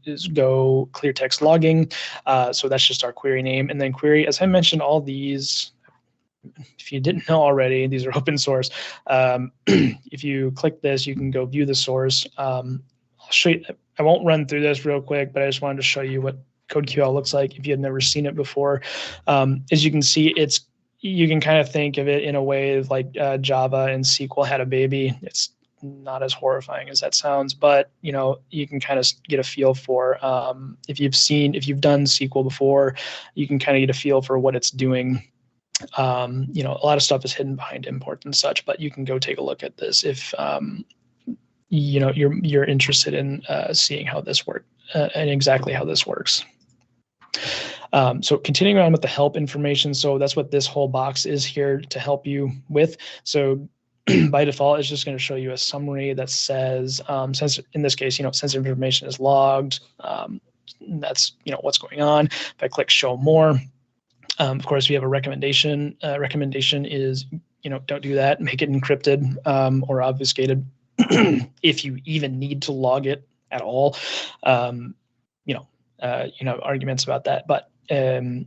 is Go clear text logging. So that's just our query name. And then query, as I mentioned, all these, if you didn't know already, these are open source. If you click this, you can go view the source. I'll show you. I won't run through this real quick, but I just wanted to show you what CodeQL looks like if you had never seen it before. As you can see, you can kind of think of it in a way like Java and SQL had a baby. It's not as horrifying as that sounds, but you can kind of get a feel for if you've done SQL before, you can kind of get a feel for what it's doing. A lot of stuff is hidden behind imports and such, but you can go take a look at this if you're interested in seeing how this works and exactly how this works. So continuing on with the help information. So that's what this whole box is here to help you with. So by default, it's just going to show you a summary that says, since in this case, sensitive information is logged. that's what's going on. If I click show more, of course we have a recommendation. Recommendation is don't do that. Make it encrypted or obfuscated if you even need to log it at all. Arguments about that, but the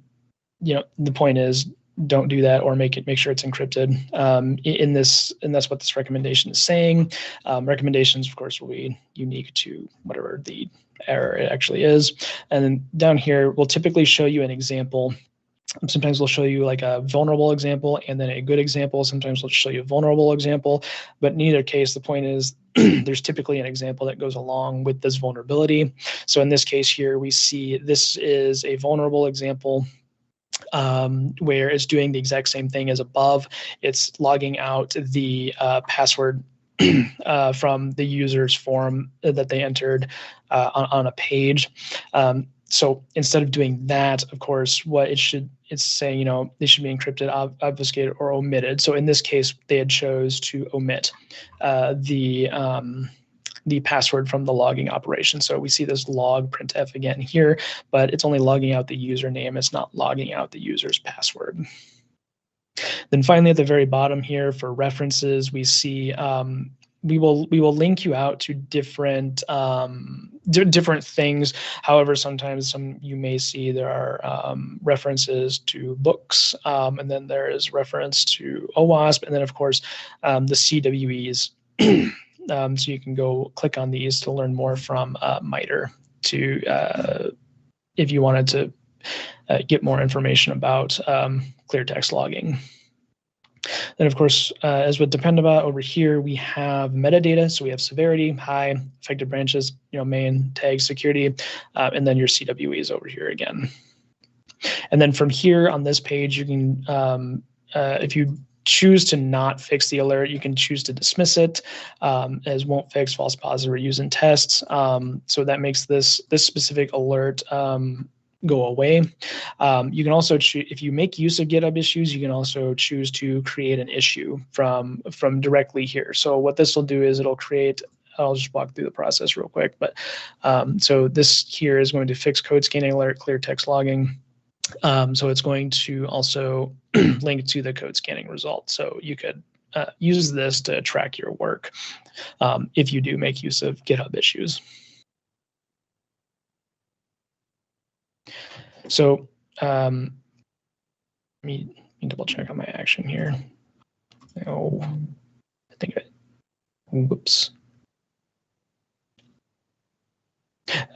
point is, don't do that, or make sure it's encrypted. And that's what this recommendation is saying. Recommendations, of course, will be unique to whatever the error actually is. And then down here, we'll typically show you an example. Sometimes we'll show you like a vulnerable example and then a good example. Sometimes we'll show you a vulnerable example, but in either case, the point is there's typically an example that goes along with this vulnerability. So in this case here, we see this is a vulnerable example where it's doing the exact same thing as above. It's logging out the password from the user's form that they entered on a page. So instead of doing that, of course, what it's saying, they should be encrypted, obfuscated, or omitted. So in this case, they had chose to omit the password from the logging operation. So we see this log printf again here, but it's only logging out the username. It's not logging out the user's password. Then finally, at the very bottom here for references, we see we will link you out to different things. However, sometimes you may see there are references to books, and then there is reference to OWASP, and then of course the CWEs. So you can go click on these to learn more from MITRE if you wanted to get more information about clear text logging. Then, of course, as with Dependabot over here, we have metadata. So we have severity, high, affected branches, main, tag, security, and then your CWEs over here again. And then from here on this page, you can, if you choose to not fix the alert, you can choose to dismiss it as won't fix, false positive, or use in tests. So that makes this specific alert go away. You can also choose, if you make use of GitHub issues, you can also choose to create an issue from directly here. So what this will do is it'll create, I'll just walk through the process real quick, but so this here is going to fix code scanning alert, clear text logging. So it's going to also link to the code scanning result. So you could use this to track your work if you do make use of GitHub issues. So let me double check on my action here. Oh, I think whoops.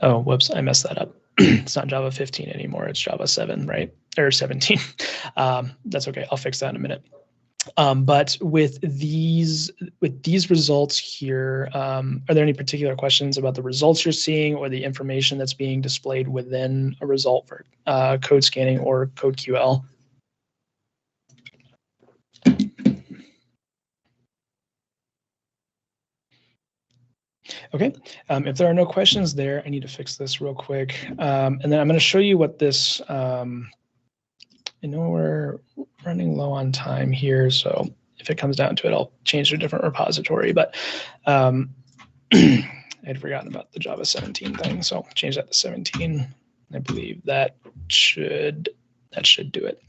Oh, whoops, I messed that up. It's not Java 15 anymore, it's Java 7, right? Or 17. That's okay, I'll fix that in a minute. But with these results here, are there any particular questions about the results you're seeing or the information that's being displayed within a result for code scanning or code QL? Okay, if there are no questions there, I need to fix this real quick. And then I'm going to show you what this, I know we're running low on time here, so if it comes down to it, I'll change to a different repository, but I had forgotten about the Java 17 thing, so I'll change that to 17. I believe that should do it.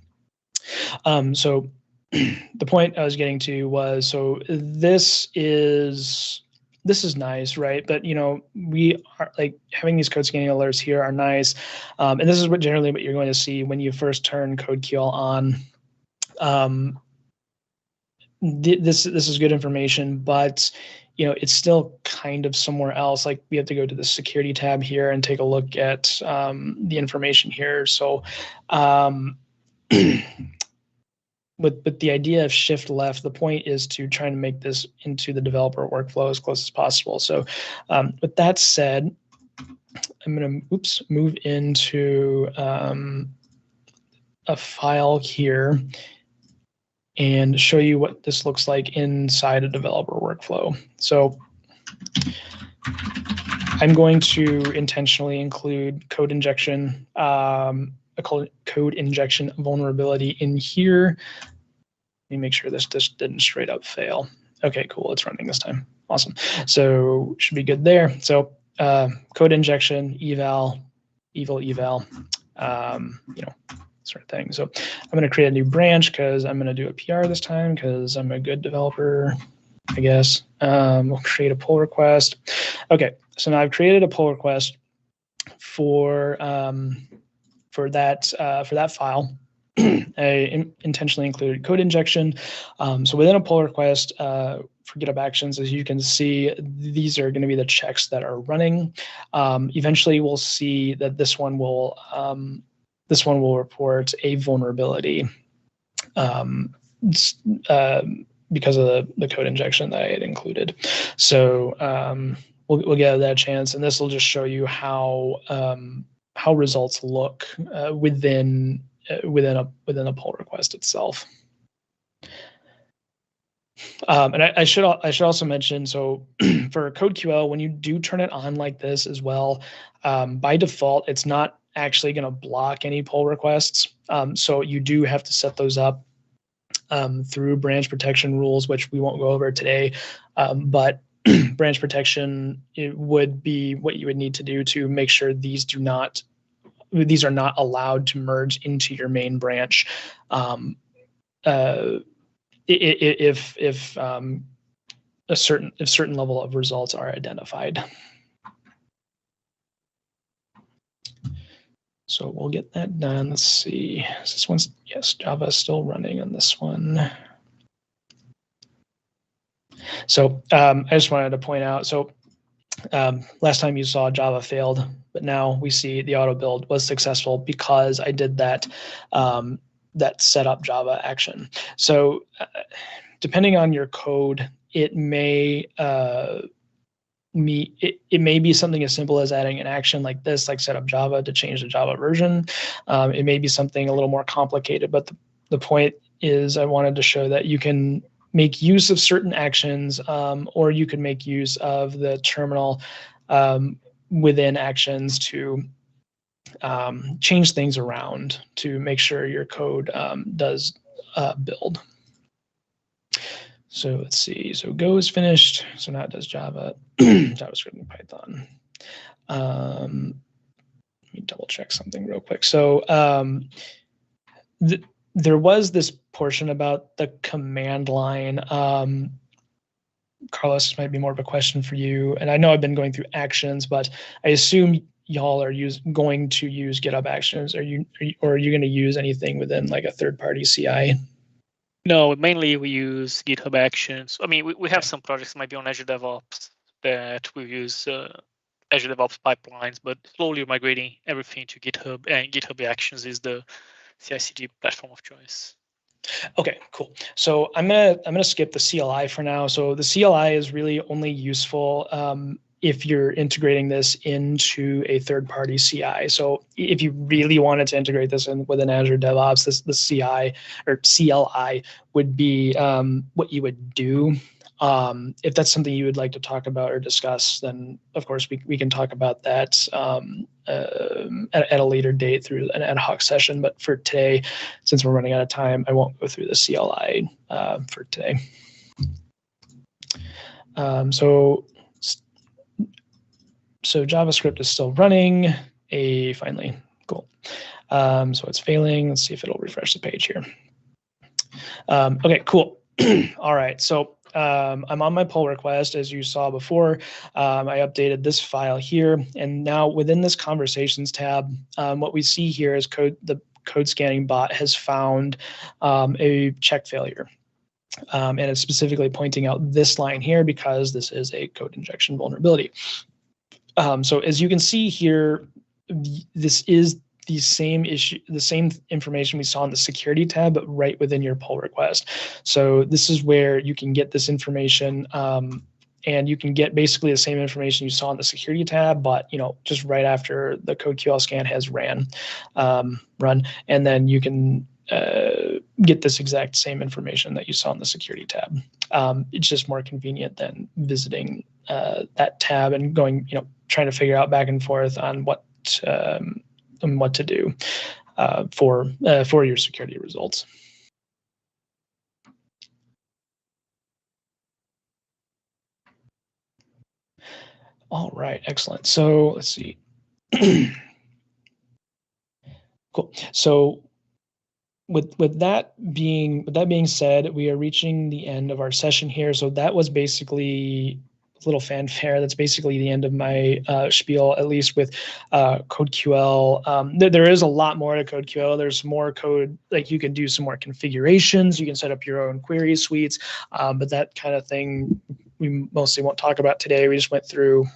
So the point I was getting to was, so this is nice, right? But we are like having these code scanning alerts here are nice, and this is generally what you're going to see when you first turn CodeQL on. This is good information, but it's still kind of somewhere else. Like we have to go to the security tab here and take a look at the information here. So But the idea of shift left, the point is to try to make this into the developer workflow as close as possible. So with that said, I'm going to move into a file here and show you what this looks like inside a developer workflow. So I'm going to intentionally include code injection, a code injection vulnerability in here. Let me make sure this just didn't straight up fail. Okay, cool, it's running this time. Awesome. So should be good there. So code injection, eval, eval, sort of thing. So I'm going to create a new branch because I'm going to do a PR this time because I'm a good developer, I guess. We'll create a pull request. Okay, so now I've created a pull request for that file. I intentionally included code injection. So within a pull request for GitHub Actions, as you can see, these are going to be the checks that are running. Eventually, we'll see that this one will report a vulnerability because of the code injection that I had included. So we'll get that chance, and this will just show you how results look within a pull request itself. And I should also mention, so for CodeQL, when you do turn it on like this as well, by default, it's not actually going to block any pull requests. So you do have to set those up through branch protection rules, which we won't go over today. But branch protection, it would be what you would need to do to make sure these are not allowed to merge into your main branch if a certain level of results are identified. So we'll get that done. Let's see. This one's, yes, Java is still running on this one. So I just wanted to point out, so last time you saw Java failed, but now we see the auto build was successful because I did that setup Java action. So depending on your code, it may be something as simple as adding an action like this, like setup Java to change the Java version. It may be something a little more complicated, but the point is I wanted to show that you can make use of certain actions, or you could make use of the terminal within actions to change things around to make sure your code does build. So let's see. So Go is finished. So now it does Java, JavaScript, and Python. Let me double check something real quick. So there was this portion about the command line. Carlos, this might be more of a question for you. And I know I've been going through actions, but I assume y'all are going to use GitHub Actions. Are you going to use anything within like a third-party CI? No, mainly we use GitHub Actions. I mean, we have some projects maybe on Azure DevOps that we use Azure DevOps pipelines, but slowly migrating everything to GitHub, and GitHub Actions is the CI/CD platform of choice. Okay, cool. So I'm gonna skip the CLI for now. So the CLI is really only useful if you're integrating this into a third-party CI. So if you really wanted to integrate this in with an Azure DevOps, the CI or CLI would be what you would do. If that's something you would like to talk about or discuss, then of course we can talk about that at a later date through an ad hoc session. But for today, since we're running out of time, I won't go through the CLI for today. So JavaScript is still running. Finally, cool. So it's failing. Let's see if it'll refresh the page here. Okay, cool. All right, so I'm on my pull request, as you saw before. I updated this file here, and now within this conversations tab, what we see here is the code scanning bot has found a check failure. And it's specifically pointing out this line here because this is a code injection vulnerability. So as you can see here, this is the same information we saw in the security tab, but right within your pull request. So this is where you can get this information, and you can get basically the same information you saw in the security tab, but just right after the CodeQL scan has run, and then you can get this exact same information that you saw in the security tab. It's just more convenient than visiting that tab and going, trying to figure out back and forth on what to do for your security results. All right, excellent. So let's see. Cool. So with that being said, we are reaching the end of our session here. So that was basically a little fanfare. That's basically the end of my spiel, at least with CodeQL. There is a lot more to CodeQL. There's more code, like you can do some more configurations. You can set up your own query suites, but that kind of thing we mostly won't talk about today. We just went through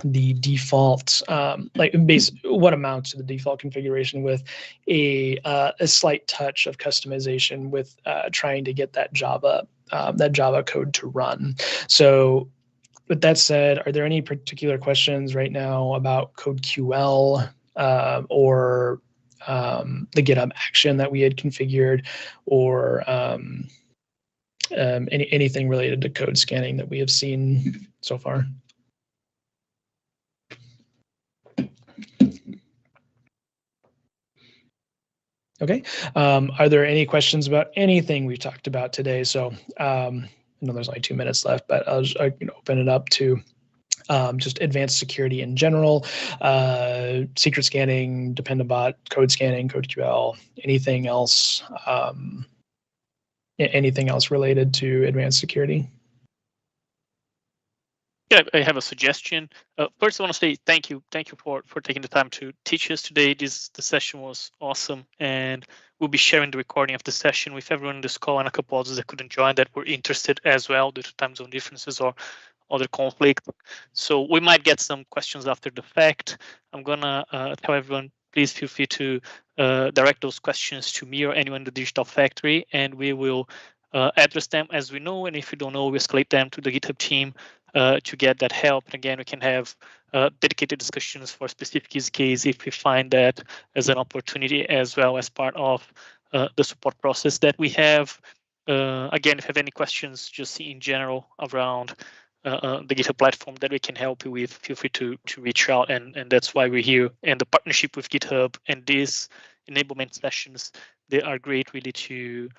the default, what amounts to the default configuration with a slight touch of customization with trying to get that Java code to run. So with that said, are there any particular questions right now about CodeQL or the GitHub action that we had configured, or anything related to code scanning that we have seen so far? Okay. Are there any questions about anything we've talked about today? So I know there's only 2 minutes left, but I'll just open it up to just advanced security in general, secret scanning, Dependabot, code scanning, CodeQL, anything else related to advanced security? Yeah, I have a suggestion. First, I want to say thank you for taking the time to teach us today. The session was awesome, and we'll be sharing the recording of the session with everyone in this call and a couple others that couldn't join that were interested as well due to time zone differences or other conflict. So we might get some questions after the fact. I'm gonna tell everyone, please feel free to direct those questions to me or anyone in the Digital Factory, and we will address them as we know. And if we don't know, we escalate them to the GitHub team to get that help. And again, we can have dedicated discussions for specific use case if we find that as an opportunity, as well as part of the support process that we have. Again, if you have any questions just in general around the GitHub platform that we can help you with, feel free to reach out, and that's why we're here. And the partnership with GitHub and these enablement sessions, they are great really to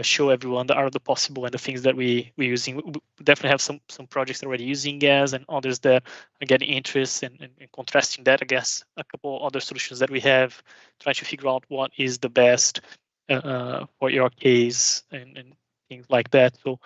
show everyone the art of the possible and the things that we're using. We definitely have some projects already using GAS and others that are getting interest, and contrasting that, I guess, a couple other solutions that we have, trying to figure out what is the best for your case and things like that. So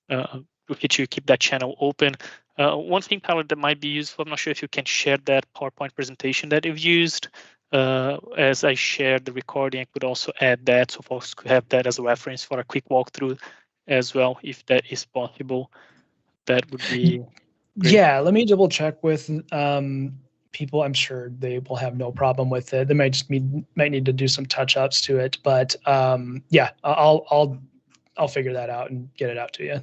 feel free to keep that channel open. One thing, Tyler, that might be useful, I'm not sure if you can share that PowerPoint presentation that you've used. As I shared the recording, I could also add that so folks could have that as a reference for a quick walkthrough as well, if that is possible. That would be great. Yeah, let me double check with people. I'm sure they will have no problem with it. They might just might need to do some touch ups to it, but yeah, I'll figure that out and get it out to you.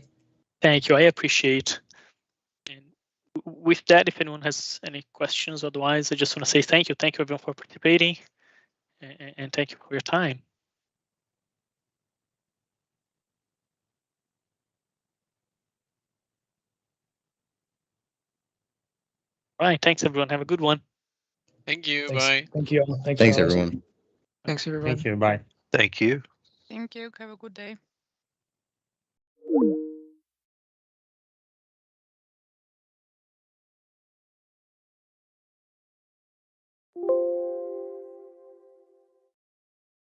Thank you. I appreciate. And with that, if anyone has any questions, otherwise, I just want to say thank you. Thank you everyone for participating, and thank you for your time. All right. Thanks, everyone. Have a good one. Thank you. Thanks. Bye. Thank you. Thanks, everyone. Thanks, everyone. Thank you. Bye. Thank you. Thank you. Have a good day.